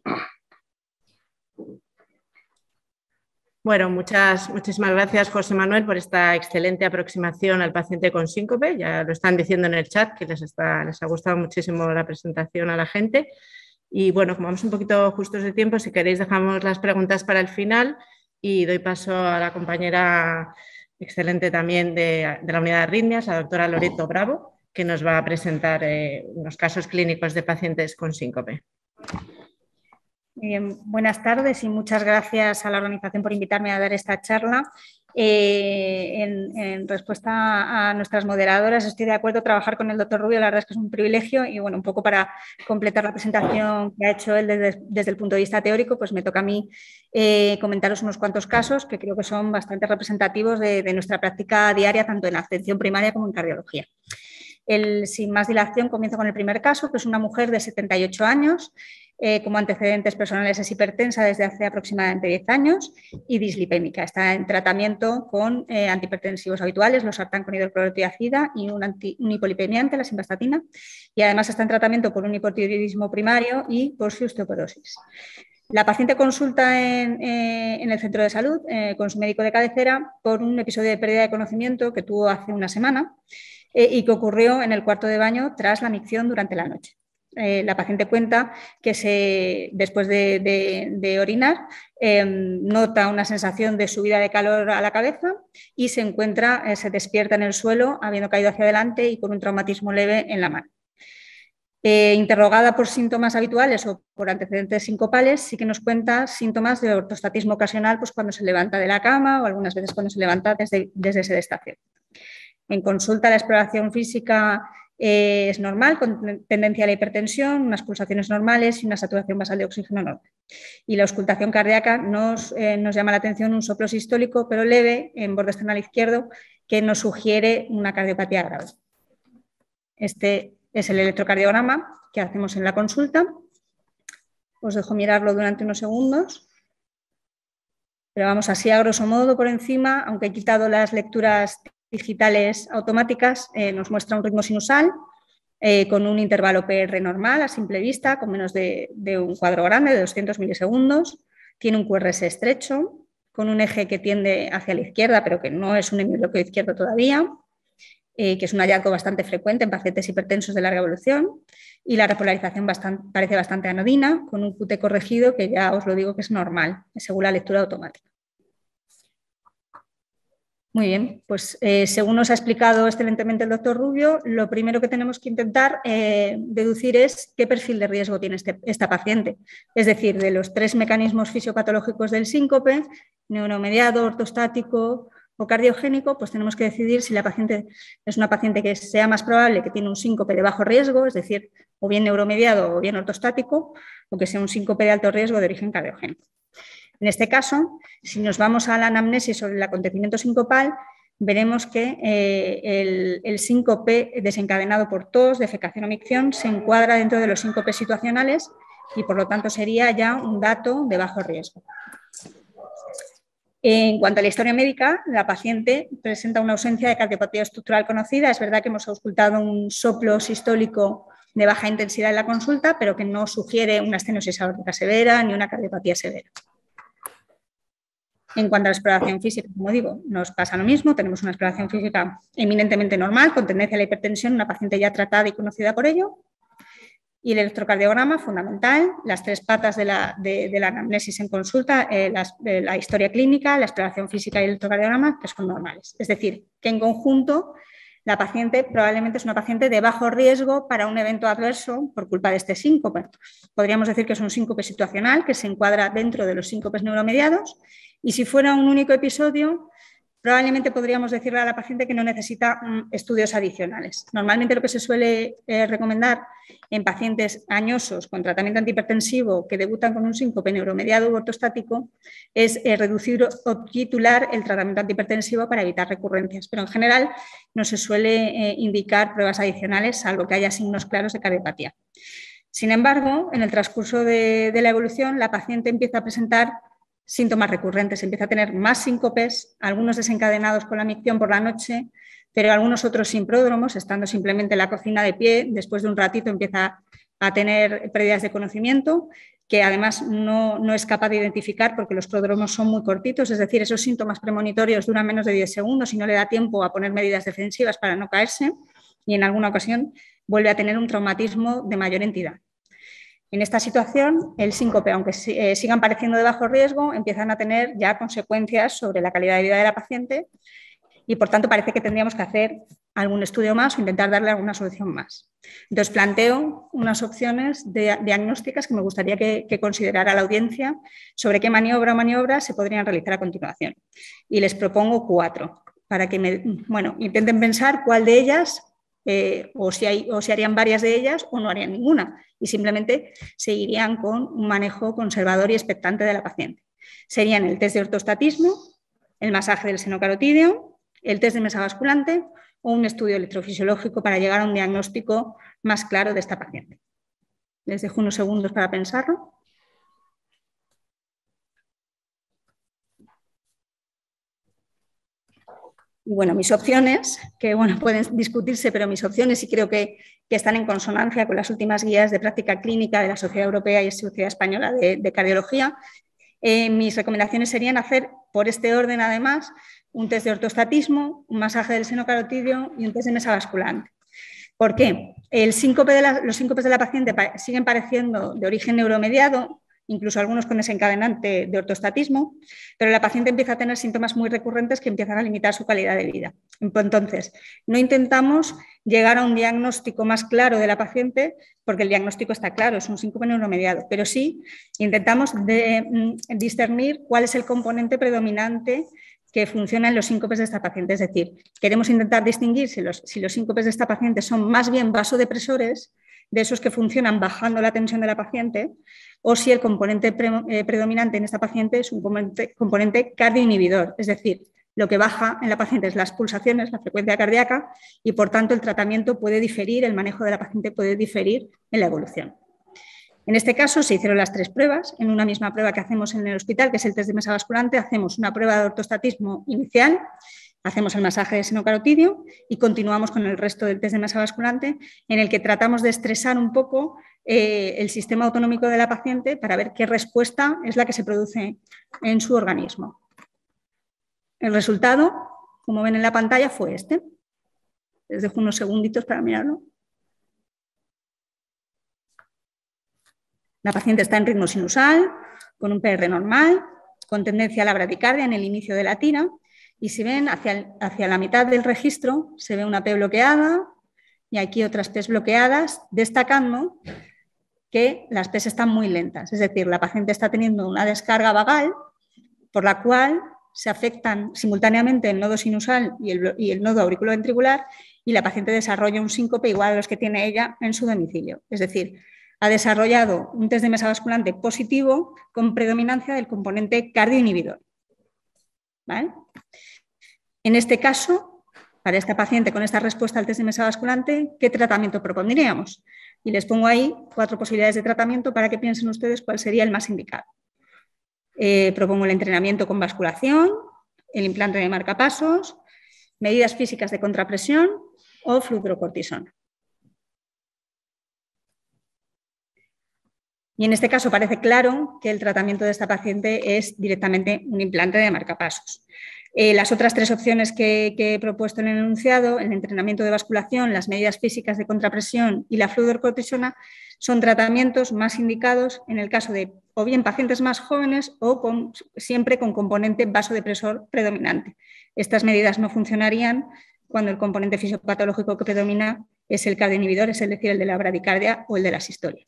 Speaker 3: Bueno, muchísimas gracias, José Manuel, por esta excelente aproximación al paciente con síncope. Ya lo están diciendo en el chat, que les ha gustado muchísimo la presentación a la gente. Y bueno, como vamos un poquito justos de tiempo, si queréis dejamos las preguntas para el final y doy paso a la compañera excelente también de la unidad de arritmias, la doctora Loreto Bravo, que nos va a presentar unos casos clínicos de pacientes con síncope.
Speaker 4: Buenas tardes y muchas gracias a la organización por invitarme a dar esta charla. En respuesta a nuestras moderadoras, estoy de acuerdo, trabajar con el doctor Rubio, la verdad es que es un privilegio y bueno, un poco para completar la presentación que ha hecho él desde el punto de vista teórico, pues me toca a mí comentaros unos cuantos casos que creo que son bastante representativos de nuestra práctica diaria, tanto en la atención primaria como en cardiología. Sin más dilación, comienzo con el primer caso, que es una mujer de 78 años, como antecedentes personales es hipertensa desde hace aproximadamente 10 años y dislipémica. Está en tratamiento con antihipertensivos habituales, los sartán con hidroclorotiazida y un hipolipemiante, la simvastatina, y además está en tratamiento por un hipotiroidismo primario y por su osteoporosis. La paciente consulta en el centro de salud con su médico de cabecera por un episodio de pérdida de conocimiento que tuvo hace una semana y que ocurrió en el cuarto de baño tras la micción durante la noche. La paciente cuenta que después de orinar nota una sensación de subida de calor a la cabeza y se despierta en el suelo habiendo caído hacia adelante y con un traumatismo leve en la mano. Interrogada por síntomas habituales o por antecedentes sincopales, sí que nos cuenta síntomas de ortostatismo ocasional, pues cuando se levanta de la cama o algunas veces cuando se levanta desde sedestación. En consulta, la exploración física es normal, con tendencia a la hipertensión, unas pulsaciones normales y una saturación basal de oxígeno normal. Y la auscultación cardíaca nos llama la atención un soplo sistólico, pero leve, en borde external izquierdo, que nos sugiere una cardiopatía grave. Este es el electrocardiograma que hacemos en la consulta. Os dejo mirarlo durante unos segundos. Pero vamos así a grosso modo por encima, aunque he quitado las lecturas digitales automáticas, nos muestra un ritmo sinusal con un intervalo PR normal a simple vista, con menos de un cuadro grande de 200 milisegundos. Tiene un QRS estrecho, con un eje que tiende hacia la izquierda, pero que no es un hemibloqueo izquierdo todavía, que es un hallazgo bastante frecuente en pacientes hipertensos de larga evolución. Y la repolarización parece bastante anodina, con un QT corregido que ya os lo digo que es normal, según la lectura automática. Muy bien, pues según nos ha explicado excelentemente el doctor Rubio, lo primero que tenemos que intentar deducir es qué perfil de riesgo tiene esta paciente. Es decir, de los 3 mecanismos fisiopatológicos del síncope, neuromediado, ortostático o cardiogénico, pues tenemos que decidir si la paciente es una paciente que sea más probable que tiene un síncope de bajo riesgo, es decir, o bien neuromediado o bien ortostático, o que sea un síncope de alto riesgo de origen cardiogénico. En este caso, si nos vamos a la anamnesis sobre el acontecimiento sincopal, veremos que el síncope desencadenado por tos, defecación o micción se encuadra dentro de los síncopes situacionales y por lo tanto sería ya un dato de bajo riesgo. En cuanto a la historia médica, la paciente presenta una ausencia de cardiopatía estructural conocida. Es verdad que hemos auscultado un soplo sistólico de baja intensidad en la consulta, pero que no sugiere una estenosis aórtica severa ni una cardiopatía severa. En cuanto a la exploración física, como digo, nos pasa lo mismo. Tenemos una exploración física eminentemente normal, con tendencia a la hipertensión, una paciente ya tratada y conocida por ello. Y el electrocardiograma, fundamental, las 3 patas de la anamnesis en consulta, la historia clínica, la exploración física y el electrocardiograma, que son normales. Es decir, que en conjunto la paciente probablemente es una paciente de bajo riesgo para un evento adverso por culpa de este síncope. Podríamos decir que es un síncope situacional que se encuadra dentro de los síncopes neuromediados. Y si fuera un único episodio, probablemente podríamos decirle a la paciente que no necesita estudios adicionales. Normalmente lo que se suele recomendar en pacientes añosos con tratamiento antihipertensivo que debutan con un síncope neuromediado u ortostático es reducir o titular el tratamiento antihipertensivo para evitar recurrencias. Pero en general no se suele indicar pruebas adicionales, salvo que haya signos claros de cardiopatía. Sin embargo, en el transcurso de la evolución, la paciente empieza a presentar síntomas recurrentes, empieza a tener más síncopes, algunos desencadenados con la micción por la noche, pero algunos otros sin pródromos, estando simplemente en la cocina de pie, después de un ratito empieza a tener pérdidas de conocimiento, que además no es capaz de identificar porque los pródromos son muy cortitos, es decir, esos síntomas premonitorios duran menos de 10 segundos y no le da tiempo a poner medidas defensivas para no caerse, y en alguna ocasión vuelve a tener un traumatismo de mayor entidad. En esta situación, el síncope, aunque sigan pareciendo de bajo riesgo, empiezan a tener ya consecuencias sobre la calidad de vida de la paciente y, por tanto, parece que tendríamos que hacer algún estudio más o intentar darle alguna solución más. Entonces, planteo unas opciones diagnósticas que me gustaría que considerara la audiencia sobre qué maniobra o maniobras se podrían realizar a continuación. Y les propongo 4 para que intenten pensar cuál de ellas o si harían varias de ellas o no harían ninguna y simplemente seguirían con un manejo conservador y expectante de la paciente. Serían el test de ortostatismo, el masaje del seno carotídeo, el test de mesa basculante o un estudio electrofisiológico para llegar a un diagnóstico más claro de esta paciente. Les dejo unos segundos para pensarlo. Y bueno, mis opciones, que pueden discutirse, pero mis opciones y creo que están en consonancia con las últimas guías de práctica clínica de la Sociedad Europea y Sociedad Española de Cardiología. Mis recomendaciones serían hacer, por este orden además, un test de ortostatismo, un masaje del seno carotídeo y un test de mesa basculante. ¿Por qué? Los síncopes de la paciente siguen pareciendo de origen neuromediado, incluso algunos con desencadenante de ortostatismo, pero la paciente empieza a tener síntomas muy recurrentes que empiezan a limitar su calidad de vida. Entonces, no intentamos llegar a un diagnóstico más claro de la paciente, porque el diagnóstico está claro, es un síncope neuromediado, pero sí intentamos discernir cuál es el componente predominante que funciona en los síncopes de esta paciente. Es decir, queremos intentar distinguir si los síncopes de esta paciente son más bien vasodepresores, de esos que funcionan bajando la tensión de la paciente, o si el componente predominante en esta paciente es un componente cardioinhibidor, es decir, lo que baja en la paciente es las pulsaciones, la frecuencia cardíaca, y por tanto el tratamiento puede diferir, el manejo de la paciente puede diferir en la evolución. En este caso se hicieron las 3 pruebas, en una misma prueba que hacemos en el hospital, que es el test de mesa basculante, hacemos una prueba de ortostatismo inicial, hacemos el masaje de seno carotídeo y continuamos con el resto del test de mesa basculante, en el que tratamos de estresar un poco el sistema autonómico de la paciente para ver qué respuesta es la que se produce en su organismo. El resultado, como ven en la pantalla, fue este. Les dejo unos segunditos para mirarlo. La paciente está en ritmo sinusal, con un PR normal, con tendencia a la bradicardia en el inicio de la tira, Y si ven, hacia la mitad del registro se ve una P bloqueada y aquí otras P's bloqueadas, destacando que las P's están muy lentas. Es decir, la paciente está teniendo una descarga vagal por la cual se afectan simultáneamente el nodo sinusal y el nodo auriculoventricular y la paciente desarrolla un síncope igual a los que tiene ella en su domicilio. Es decir, ha desarrollado un test de mesa basculante positivo con predominancia del componente cardioinhibidor. ¿Vale? En este caso, para esta paciente con esta respuesta al test de mesa basculante, ¿qué tratamiento propondríamos? Y les pongo ahí 4 posibilidades de tratamiento para que piensen ustedes cuál sería el más indicado. Propongo el entrenamiento con basculación, el implante de marcapasos, medidas físicas de contrapresión o fludrocortisona. Y en este caso parece claro que el tratamiento de esta paciente es directamente un implante de marcapasos. Las otras 3 opciones que he propuesto en el enunciado, el entrenamiento de basculación, las medidas físicas de contrapresión y la fludrocortisona, son tratamientos más indicados en el caso de o bien pacientes más jóvenes o siempre con componente vasodepresor predominante. Estas medidas no funcionarían cuando el componente fisiopatológico que predomina es el cardioinhibidor, es decir, el de la bradicardia o el de la sistolia.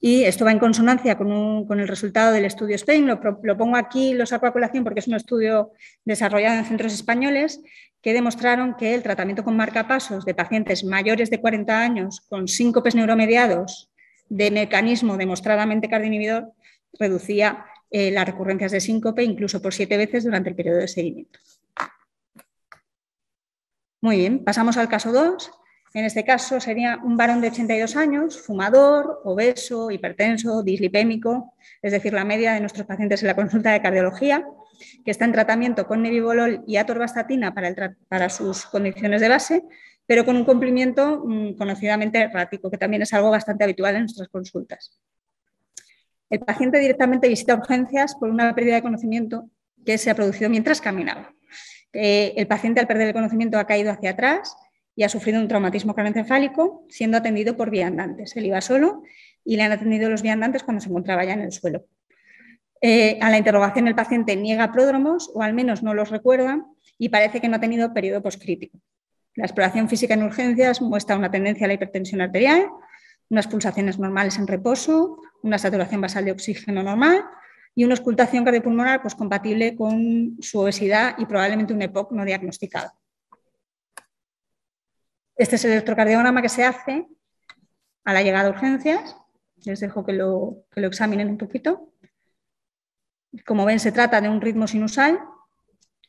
Speaker 4: Y esto va en consonancia con el resultado del estudio Spain. Lo pongo aquí, lo saco a colación porque es un estudio desarrollado en centros españoles que demostraron que el tratamiento con marcapasos de pacientes mayores de 40 años con síncopes neuromediados de mecanismo demostradamente cardioinhibidor reducía las recurrencias de síncope incluso por 7 veces durante el periodo de seguimiento. Muy bien, pasamos al caso 2. En este caso sería un varón de 82 años, fumador, obeso, hipertenso, dislipémico, es decir, la media de nuestros pacientes en la consulta de cardiología, que está en tratamiento con nebivolol y atorvastatina para sus condiciones de base, pero con un cumplimiento conocidamente errático, que también es algo bastante habitual en nuestras consultas. El paciente directamente visita urgencias por una pérdida de conocimiento que se ha producido mientras caminaba. El paciente, al perder el conocimiento, ha caído hacia atrás y ha sufrido un traumatismo craneoencefálico, siendo atendido por viandantes. Él iba solo y le han atendido los viandantes cuando se encontraba ya en el suelo. A la interrogación el paciente niega pródromos, o al menos no los recuerda, y parece que no ha tenido periodo poscrítico. La exploración física en urgencias muestra una tendencia a la hipertensión arterial, unas pulsaciones normales en reposo, una saturación basal de oxígeno normal y una auscultación cardiopulmonar pues, compatible con su obesidad y probablemente un EPOC no diagnosticado. Este es el electrocardiograma que se hace a la llegada a urgencias. Les dejo que lo examinen un poquito. Como ven, se trata de un ritmo sinusal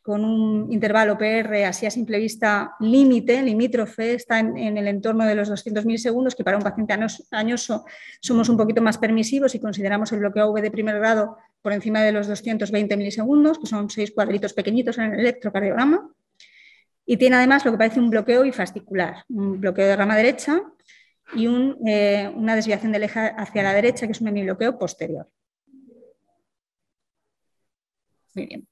Speaker 4: con un intervalo PR así a simple vista limítrofe, está en el entorno de los 200 milisegundos, que para un paciente añoso somos un poquito más permisivos y consideramos el bloqueo AV de primer grado por encima de los 220 milisegundos, que son 6 cuadritos pequeñitos en el electrocardiograma. Y tiene además lo que parece un bloqueo bifascicular, un bloqueo de rama derecha y una desviación del eje hacia la derecha, que es un hemibloqueo posterior. Muy bien.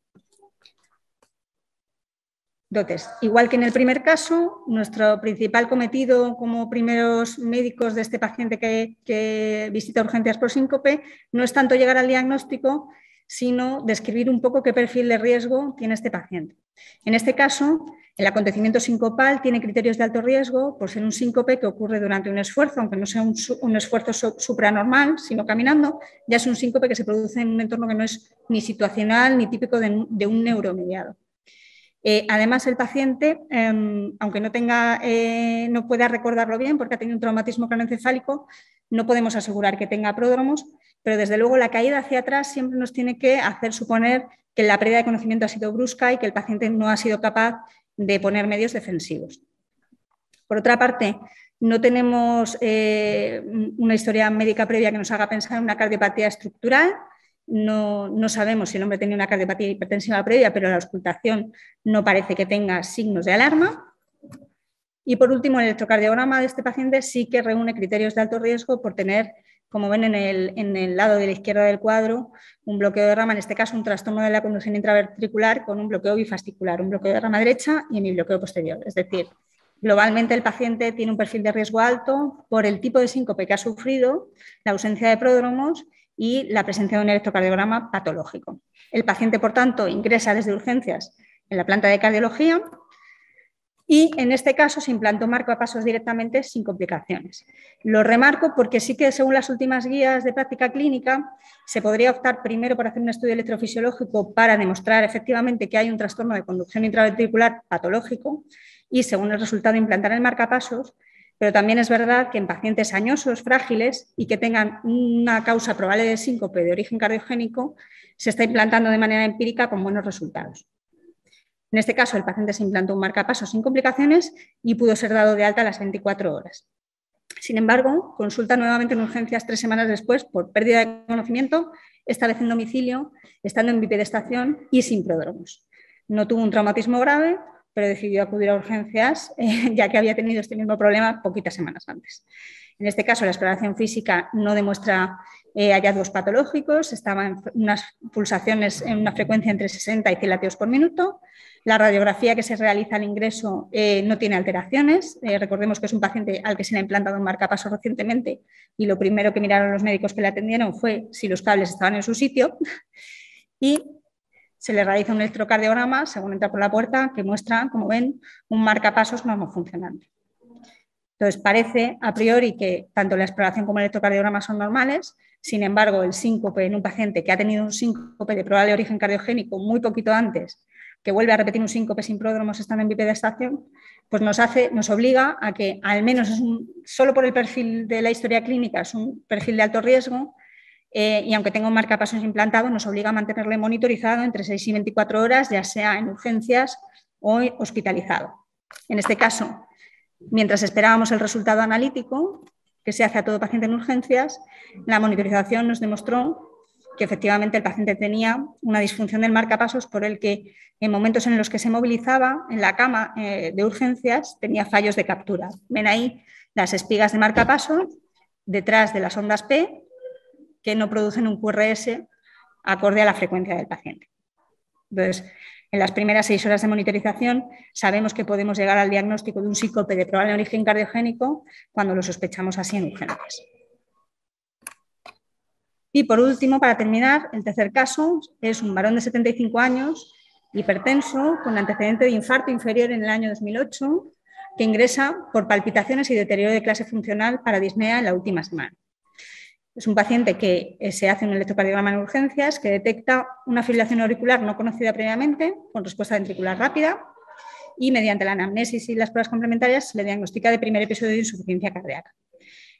Speaker 4: Entonces, igual que en el primer caso, nuestro principal cometido como primeros médicos de este paciente que visita urgencias por síncope no es tanto llegar al diagnóstico, sino describir un poco qué perfil de riesgo tiene este paciente. En este caso, el acontecimiento sincopal tiene criterios de alto riesgo por ser un síncope que ocurre durante un esfuerzo, aunque no sea un esfuerzo supranormal, sino caminando, ya es un síncope que se produce en un entorno que no es ni situacional ni típico de un neuromediado. Además, el paciente, aunque no pueda recordarlo bien porque ha tenido un traumatismo craneoencefálico, no podemos asegurar que tenga pródromos, pero desde luego la caída hacia atrás siempre nos tiene que hacer suponer que la pérdida de conocimiento ha sido brusca y que el paciente no ha sido capaz de poner medios defensivos. Por otra parte, no tenemos una historia médica previa que nos haga pensar en una cardiopatía estructural. No sabemos si el hombre tenía una cardiopatía hipertensiva previa, pero la auscultación no parece que tenga signos de alarma. Y por último, el electrocardiograma de este paciente sí que reúne criterios de alto riesgo por tener, como ven en el lado de la izquierda del cuadro, un bloqueo de rama, en este caso un trastorno de la conducción intraventricular con un bloqueo bifascicular, un bloqueo de rama derecha y hemibloqueo posterior. Es decir, globalmente el paciente tiene un perfil de riesgo alto por el tipo de síncope que ha sufrido, la ausencia de pródromos y la presencia de un electrocardiograma patológico. El paciente, por tanto, ingresa desde urgencias en la planta de cardiología y en este caso se implantó marcapasos directamente sin complicaciones. Lo remarco porque sí que según las últimas guías de práctica clínica se podría optar primero por hacer un estudio electrofisiológico para demostrar efectivamente que hay un trastorno de conducción intraventricular patológico y según el resultado implantar el marcapasos, pero también es verdad que en pacientes añosos, frágiles y que tengan una causa probable de síncope de origen cardiogénico se está implantando de manera empírica con buenos resultados. En este caso, el paciente se implantó un marcapasos sin complicaciones y pudo ser dado de alta a las 24 horas. Sin embargo, consulta nuevamente en urgencias 3 semanas después por pérdida de conocimiento, esta vez en domicilio, estando en bipedestación y sin pródromos. No tuvo un traumatismo grave, pero decidió acudir a urgencias ya que había tenido este mismo problema poquitas semanas antes. En este caso, la exploración física no demuestra hallazgos patológicos, estaban unas pulsaciones en una frecuencia entre 60 y 100 latidos por minuto. La radiografía que se realiza al ingreso no tiene alteraciones. Recordemos que es un paciente al que se le ha implantado un marcapasos recientemente y lo primero que miraron los médicos que le atendieron fue si los cables estaban en su sitio y se le realiza un electrocardiograma según entra por la puerta que muestra, como ven, un marcapasos normofuncionante. Entonces, parece a priori que tanto la exploración como el electrocardiograma son normales, sin embargo, el síncope en un paciente que ha tenido un síncope de probable origen cardiogénico muy poquito antes, que vuelve a repetir un síncope sin pródromos estando en bipedestación, pues nos obliga a que, al menos solo por el perfil de la historia clínica, es un perfil de alto riesgo, y aunque tenga un marcapasos implantado, nos obliga a mantenerle monitorizado entre 6 y 24 horas, ya sea en urgencias o hospitalizado. En este caso, mientras esperábamos el resultado analítico, que se hace a todo paciente en urgencias, la monitorización nos demostró que efectivamente el paciente tenía una disfunción del marcapasos por el que en momentos en los que se movilizaba en la cama de urgencias tenía fallos de captura. Ven ahí las espigas de marcapasos detrás de las ondas P que no producen un QRS acorde a la frecuencia del paciente. Entonces, en las primeras 6 horas de monitorización sabemos que podemos llegar al diagnóstico de un síncope de probable origen cardiogénico cuando lo sospechamos así en urgencias. Y por último, para terminar, el tercer caso es un varón de 75 años, hipertenso, con antecedente de infarto inferior en el año 2008, que ingresa por palpitaciones y deterioro de clase funcional para disnea en la última semana. Es un paciente que se hace un electrocardiograma en urgencias que detecta una fibrilación auricular no conocida previamente, con respuesta ventricular rápida, y mediante la anamnesis y las pruebas complementarias se le diagnostica de primer episodio de insuficiencia cardíaca.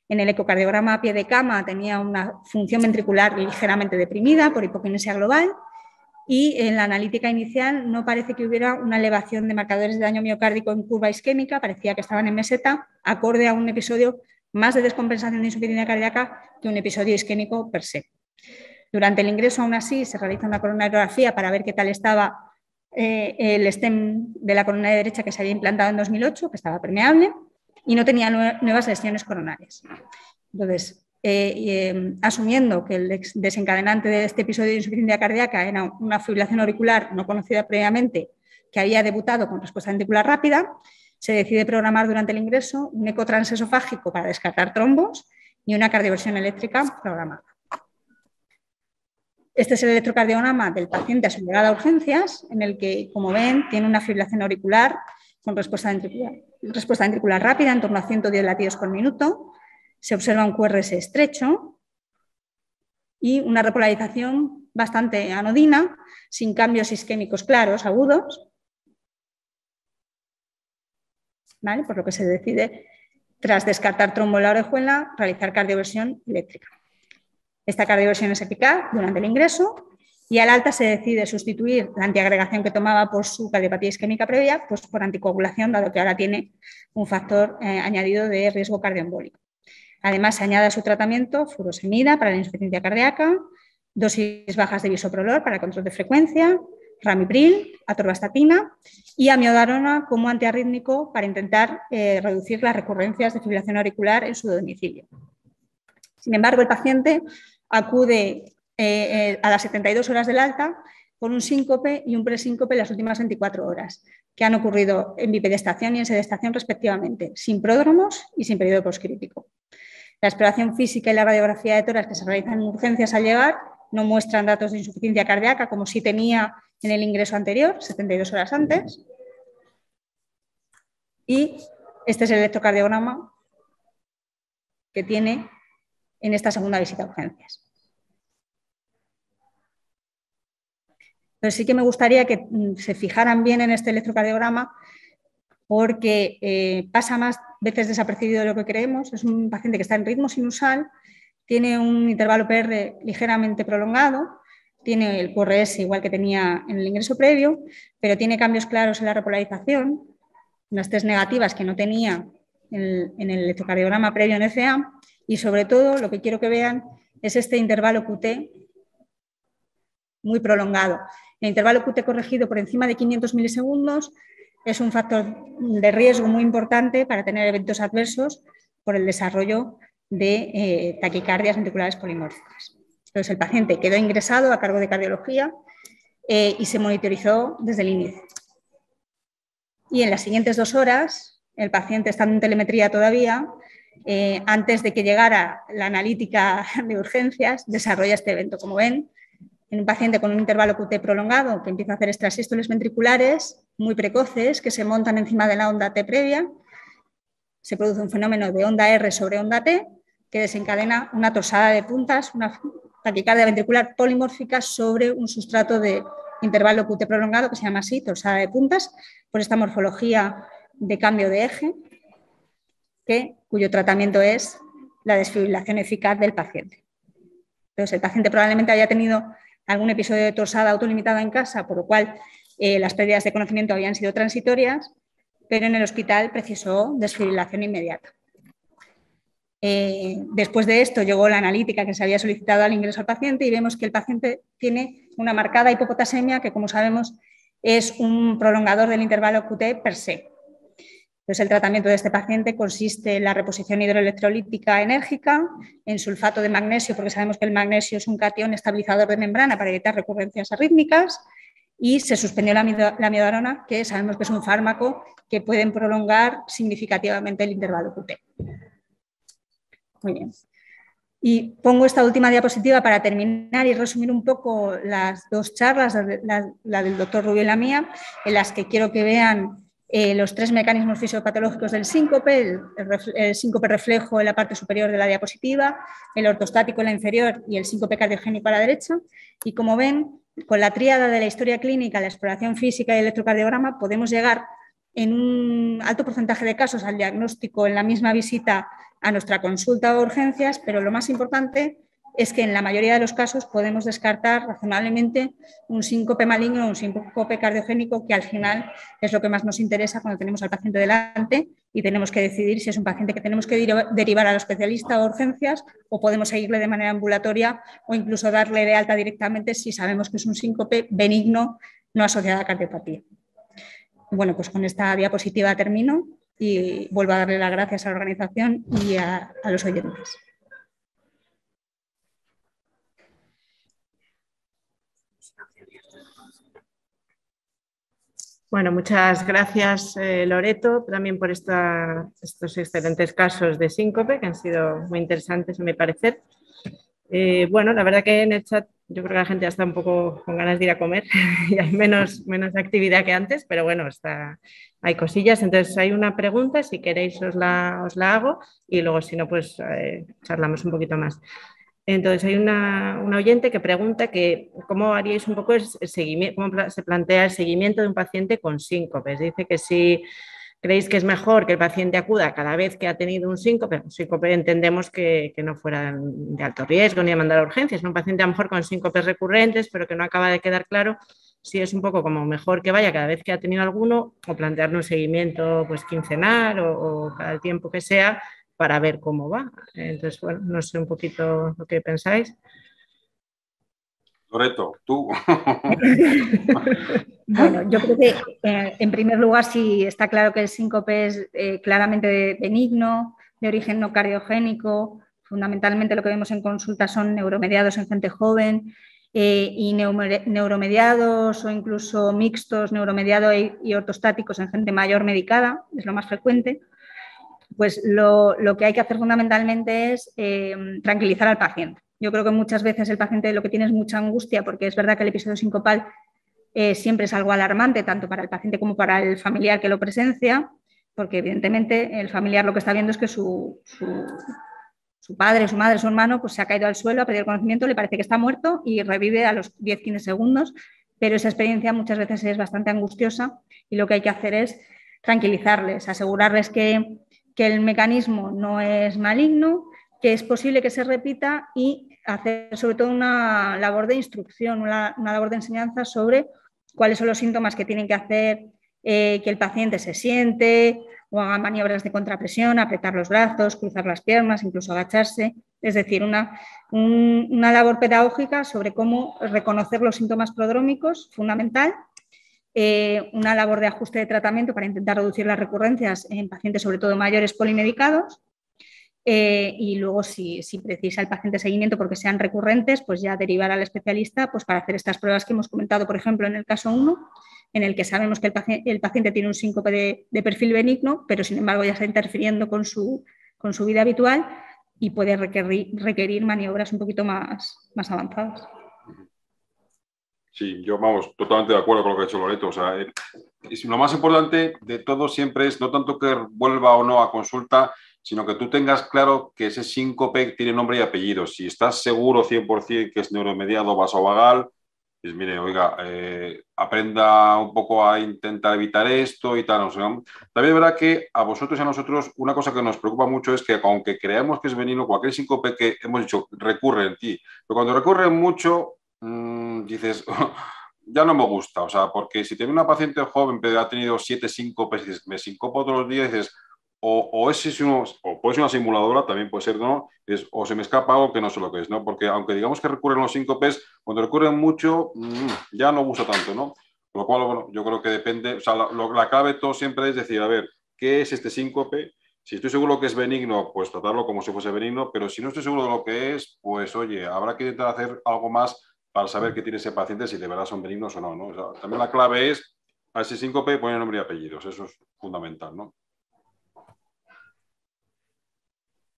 Speaker 4: En el ecocardiograma a pie de cama tenía una función ventricular ligeramente deprimida por hipoquinesia global y en la analítica inicial no parece que hubiera una elevación de marcadores de daño miocárdico en curva isquémica, parecía que estaban en meseta, acorde a un episodio más de descompensación de insuficiencia cardíaca que un episodio isquémico per se. Durante el ingreso, aún así, se realiza una coronariografía para ver qué tal estaba el stem de la coronaria derecha que se había implantado en 2008, que estaba permeable, y no tenía nuevas lesiones coronarias. Entonces, asumiendo que el desencadenante de este episodio de insuficiencia cardíaca era una fibrilación auricular no conocida previamente, que había debutado con respuesta ventricular rápida, se decide programar durante el ingreso un eco transesofágico para descartar trombos y una cardioversión eléctrica programada. Este es el electrocardiograma del paciente a su llegada a urgencias, en el que, como ven, tiene una fibrilación auricular con respuesta ventricular rápida, en torno a 110 latidos por minuto. Se observa un QRS estrecho y una repolarización bastante anodina, sin cambios isquémicos claros, agudos. ¿Vale? Por lo que se decide, tras descartar trombo en la orejuela, realizar cardioversión eléctrica. Esta cardioversión es eficaz durante el ingreso y al alta se decide sustituir la antiagregación que tomaba por su cardiopatía isquémica previa pues por anticoagulación, dado que ahora tiene un factor añadido de riesgo cardioembólico. Además, se añade a su tratamiento furosemida para la insuficiencia cardíaca, dosis bajas de bisoprolol para el control de frecuencia, ramipril, atorvastatina y amiodarona como antiarrítmico para intentar reducir las recurrencias de fibrilación auricular en su domicilio. Sin embargo, el paciente acude a las 72 horas del alta con un síncope y un presíncope en las últimas 24 horas, que han ocurrido en bipedestación y en sedestación respectivamente, sin pródromos y sin periodo poscrítico. La exploración física y la radiografía de tórax que se realizan en urgencias al llegar no muestran datos de insuficiencia cardíaca como sí tenía en el ingreso anterior, 72 horas antes. Y este es el electrocardiograma que tiene en esta segunda visita a urgencias. Pero sí que me gustaría que se fijaran bien en este electrocardiograma porque pasa más veces desapercibido de lo que creemos. Es un paciente que está en ritmo sinusal, tiene un intervalo PR ligeramente prolongado, tiene el QRS igual que tenía en el ingreso previo, pero tiene cambios claros en la repolarización, unas test negativas que no tenía en el electrocardiograma previo en FA, y sobre todo lo que quiero que vean es este intervalo QT muy prolongado. El intervalo QT corregido por encima de 500 milisegundos es un factor de riesgo muy importante para tener eventos adversos por el desarrollo de taquicardias ventriculares polimórficas. Entonces, el paciente quedó ingresado a cargo de cardiología y se monitorizó desde el inicio. Y en las siguientes 2 horas, el paciente estando en telemetría todavía, antes de que llegara la analítica de urgencias, desarrolla este evento. Como ven, en un paciente con un intervalo QT prolongado que empieza a hacer extrasístoles ventriculares muy precoces que se montan encima de la onda T previa, se produce un fenómeno de onda R sobre onda T que desencadena una torsada de puntas, una taquicardia ventricular polimórfica sobre un sustrato de intervalo QT prolongado que se llama así, torsada de puntas, por esta morfología de cambio de eje, cuyo tratamiento es la desfibrilación eficaz del paciente. Entonces, el paciente probablemente haya tenido algún episodio de torsada autolimitada en casa, por lo cual las pérdidas de conocimiento habían sido transitorias, pero en el hospital precisó desfibrilación inmediata. Después de esto llegó la analítica que se había solicitado al ingreso al paciente y vemos que el paciente tiene una marcada hipopotasemia que, como sabemos, es un prolongador del intervalo QT per se. Entonces, el tratamiento de este paciente consiste en la reposición hidroelectrolítica enérgica, en sulfato de magnesio, porque sabemos que el magnesio es un catión estabilizador de membrana para evitar recurrencias arrítmicas, y se suspendió la amiodarona, que sabemos que es un fármaco que puede prolongar significativamente el intervalo QT. Muy bien. Y pongo esta última diapositiva para terminar y resumir un poco las 2 charlas, la del doctor Rubio y la mía, en las que quiero que vean los 3 mecanismos fisiopatológicos del síncope, el síncope reflejo en la parte superior de la diapositiva, el ortostático en la inferior y el síncope cardiogénico a la derecha. Y como ven, con la tríada de la historia clínica, la exploración física y el electrocardiograma podemos llegar en un alto porcentaje de casos al diagnóstico en la misma visita a nuestra consulta o urgencias, pero lo más importante es que en la mayoría de los casos podemos descartar razonablemente un síncope maligno o un síncope cardiogénico, que al final es lo que más nos interesa cuando tenemos al paciente delante y tenemos que decidir si es un paciente que tenemos que derivar al especialista o urgencias, o podemos seguirle de manera ambulatoria o incluso darle de alta directamente si sabemos que es un síncope benigno no asociado a cardiopatía. Bueno, pues con esta diapositiva termino y vuelvo a darle las gracias a la organización y a los oyentes.
Speaker 3: Bueno, muchas gracias, Loreto, también por estos excelentes casos de síncope que han sido muy interesantes, a mi parecer. Bueno, la verdad que en el chat yo creo que la gente ya está un poco con ganas de ir a comer y hay menos actividad que antes, pero bueno, hay cosillas. Entonces hay una pregunta, si queréis os la hago y luego si no, pues charlamos un poquito más. Entonces hay una oyente que pregunta que cómo haríais un poco el seguimiento, cómo se plantea el seguimiento de un paciente con síncopes. Dice que si creéis que es mejor que el paciente acuda cada vez que ha tenido un síncope entendemos que no fuera de alto riesgo ni a mandar a urgencias, ¿no? Un paciente a lo mejor con síncopes recurrentes, pero que no acaba de quedar claro si es un poco como mejor que vaya cada vez que ha tenido alguno, o plantearle un seguimiento pues quincenal o cada tiempo que sea, para ver cómo va. Entonces, bueno, no sé un poquito lo que pensáis.
Speaker 2: Loreto, tú.
Speaker 4: Bueno, yo creo que en primer lugar sí está claro que el síncope es claramente benigno, de origen no cardiogénico. Fundamentalmente lo que vemos en consulta son neuromediados en gente joven y neuromediados o incluso mixtos, neuromediado y ortostáticos en gente mayor medicada, es lo más frecuente. pues lo que hay que hacer fundamentalmente es tranquilizar al paciente. Yo creo que muchas veces el paciente lo que tiene es mucha angustia, porque es verdad que el episodio sincopal siempre es algo alarmante, tanto para el paciente como para el familiar que lo presencia, porque evidentemente el familiar lo que está viendo es que su padre, su madre, su hermano, pues se ha caído al suelo, ha perdido el conocimiento, le parece que está muerto y revive a los 10-15 segundos, pero esa experiencia muchas veces es bastante angustiosa y lo que hay que hacer es tranquilizarles, asegurarles que el mecanismo no es maligno, que es posible que se repita y hacer sobre todo una labor de instrucción, una labor de enseñanza sobre cuáles son los síntomas que tienen que hacer que el paciente se siente o haga maniobras de contrapresión, apretar los brazos, cruzar las piernas, incluso agacharse. Es decir, una labor pedagógica sobre cómo reconocer los síntomas prodrómicos, fundamental. Una labor de ajuste de tratamiento para intentar reducir las recurrencias en pacientes, sobre todo mayores polimedicados. Y luego, si precisa el paciente seguimiento porque sean recurrentes, pues ya derivar al especialista pues para hacer estas pruebas que hemos comentado, por ejemplo, en el caso 1, en el que sabemos que el paciente tiene un síncope de perfil benigno, pero sin embargo ya está interfiriendo con su vida habitual y puede requerir maniobras un poquito más avanzadas.
Speaker 2: Sí, yo, vamos, totalmente de acuerdo con lo que ha dicho Loreto. O sea, lo más importante de todo siempre es no tanto que vuelva o no a consulta, sino que tú tengas claro que ese síncope tiene nombre y apellido. Si estás seguro 100% que es neuromediado vasovagal, pues mire, oiga, aprenda un poco a intentar evitar esto y tal. O sea, también es verdad que a vosotros y a nosotros una cosa que nos preocupa mucho es que aunque creamos que es benigno, cualquier síncope que hemos dicho recurre en ti, pero cuando recurre mucho, dices... ya no me gusta, o sea, porque si tiene una paciente joven pero ha tenido 7 síncopes y dices, me sincopo todos los días, dices, o puede ser una simuladora, también puede ser, ¿no? O se me escapa algo que no sé lo que es, ¿no? Porque aunque digamos que recurren los síncopes, cuando recurren mucho, ya no gusta tanto, ¿no? Con lo cual, bueno, yo creo que depende, o sea, la clave de todo siempre es decir, a ver, ¿qué es este síncope? Si estoy seguro que es benigno, pues tratarlo como si fuese benigno, pero si no estoy seguro de lo que es, pues oye, habrá que intentar hacer algo más para saber qué tiene ese paciente, si de verdad son benignos o no, ¿no? O sea, también la clave es a ese síncope poner nombre y apellidos, eso es fundamental, ¿no?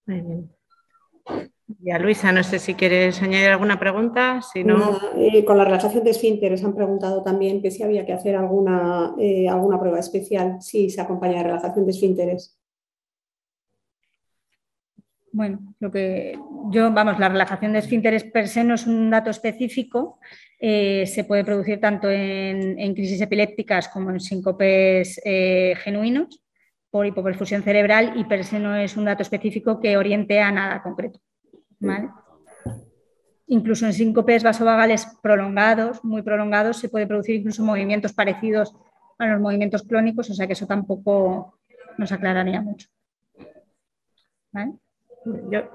Speaker 3: Muy bien. Ya, Luisa, no sé si quieres añadir alguna pregunta. Si no...
Speaker 1: Con la relajación de esfínteres han preguntado también que si había que hacer alguna prueba especial si se acompaña de relajación de esfínteres.
Speaker 4: Bueno, la relajación de esfínteres per se no es un dato específico, se puede producir tanto en crisis epilépticas como en síncopes genuinos por hipoperfusión cerebral y per se no es un dato específico que oriente a nada concreto, ¿vale? Incluso en síncopes vasovagales prolongados, muy prolongados, se puede producir incluso movimientos parecidos a los movimientos clónicos, o sea que eso tampoco nos aclararía mucho, ¿vale?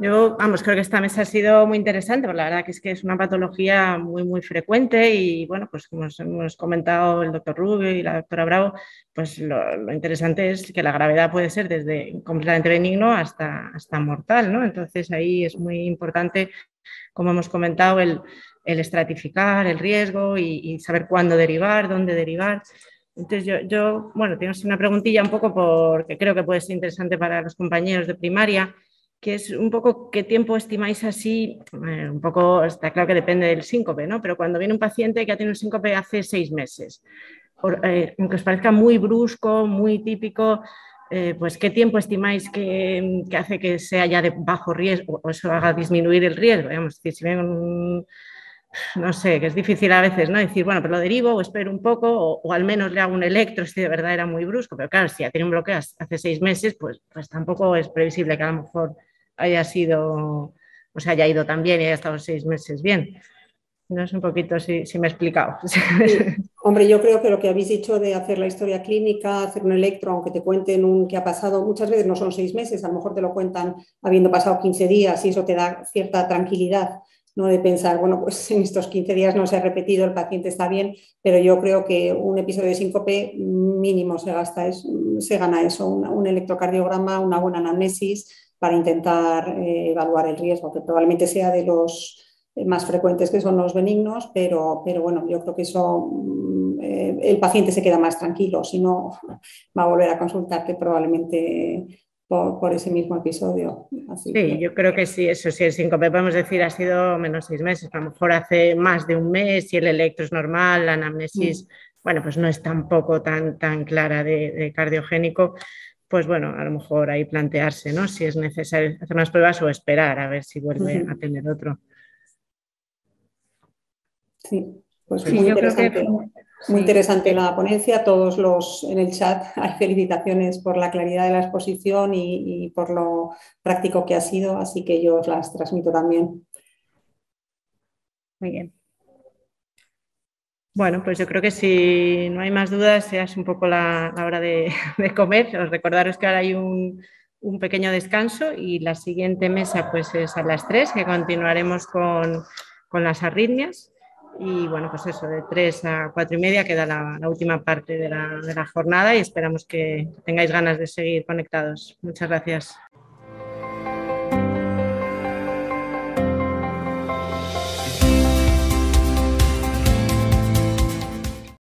Speaker 3: Yo, vamos, creo que esta mesa ha sido muy interesante, porque la verdad que es una patología muy, muy frecuente y, bueno, pues como hemos comentado el doctor Rubio y la doctora Bravo, pues lo interesante es que la gravedad puede ser desde completamente benigno hasta mortal, ¿no? Entonces ahí es muy importante, como hemos comentado, el estratificar el riesgo y saber cuándo derivar, dónde derivar. Entonces yo bueno, tengo una preguntilla un poco porque creo que puede ser interesante para los compañeros de primaria, que es un poco qué tiempo estimáis así, un poco está claro que depende del síncope, ¿no? Pero cuando viene un paciente que ha tenido un síncope hace 6 meses, aunque os parezca muy brusco, muy típico, pues qué tiempo estimáis que hace que sea ya de bajo riesgo o eso haga disminuir el riesgo, digamos, si ven no sé, que es difícil a veces, ¿no? Decir, bueno, pero lo derivo o espero un poco o al menos le hago un electro si de verdad era muy brusco, pero claro, si ya tiene un bloqueo hace 6 meses, pues tampoco es previsible que a lo mejor haya sido, o sea, haya ido tan bien y haya estado 6 meses bien. No sé un poquito si me he explicado.
Speaker 1: Sí. Hombre, yo creo que lo que habéis dicho de hacer la historia clínica, hacer un electro, aunque te cuenten qué ha pasado, muchas veces no son 6 meses, a lo mejor te lo cuentan habiendo pasado 15 días y eso te da cierta tranquilidad, ¿no? De pensar, bueno, pues en estos 15 días no se ha repetido, el paciente está bien, pero yo creo que un episodio de síncope mínimo se gana eso, un electrocardiograma, una buena anamnesis para intentar evaluar el riesgo, que probablemente sea de los más frecuentes que son los benignos, pero bueno, yo creo que eso el paciente se queda más tranquilo, si no va a volver a consultarte probablemente por ese mismo episodio. Así
Speaker 3: sí,
Speaker 1: que...
Speaker 3: yo creo que sí, eso sí, el síncope podemos decir ha sido menos 6 meses, a lo mejor hace más de un mes y el electro es normal, la anamnesis, bueno, pues no es tampoco tan clara de cardiogénico, pues bueno, a lo mejor ahí plantearse, ¿no? Si es necesario hacer unas pruebas o esperar a ver si vuelve a tener otro.
Speaker 1: Sí, pues
Speaker 3: Sí,
Speaker 1: muy
Speaker 4: yo creo
Speaker 1: interesante.
Speaker 4: que
Speaker 1: Muy interesante la ponencia, todos los en el chat hay felicitaciones por la claridad de la exposición y por lo práctico que ha sido, así que yo os las transmito también.
Speaker 4: muy bien.
Speaker 3: Bueno, pues yo creo que si no hay más dudas, ya es un poco la hora de comer. Os recordaros que ahora hay un pequeño descanso y la siguiente mesa pues es a las 3, que continuaremos con las arritmias. Y bueno, pues eso, de 3 a 4 y media queda la última parte de la jornada y esperamos que tengáis ganas de seguir conectados. Muchas gracias.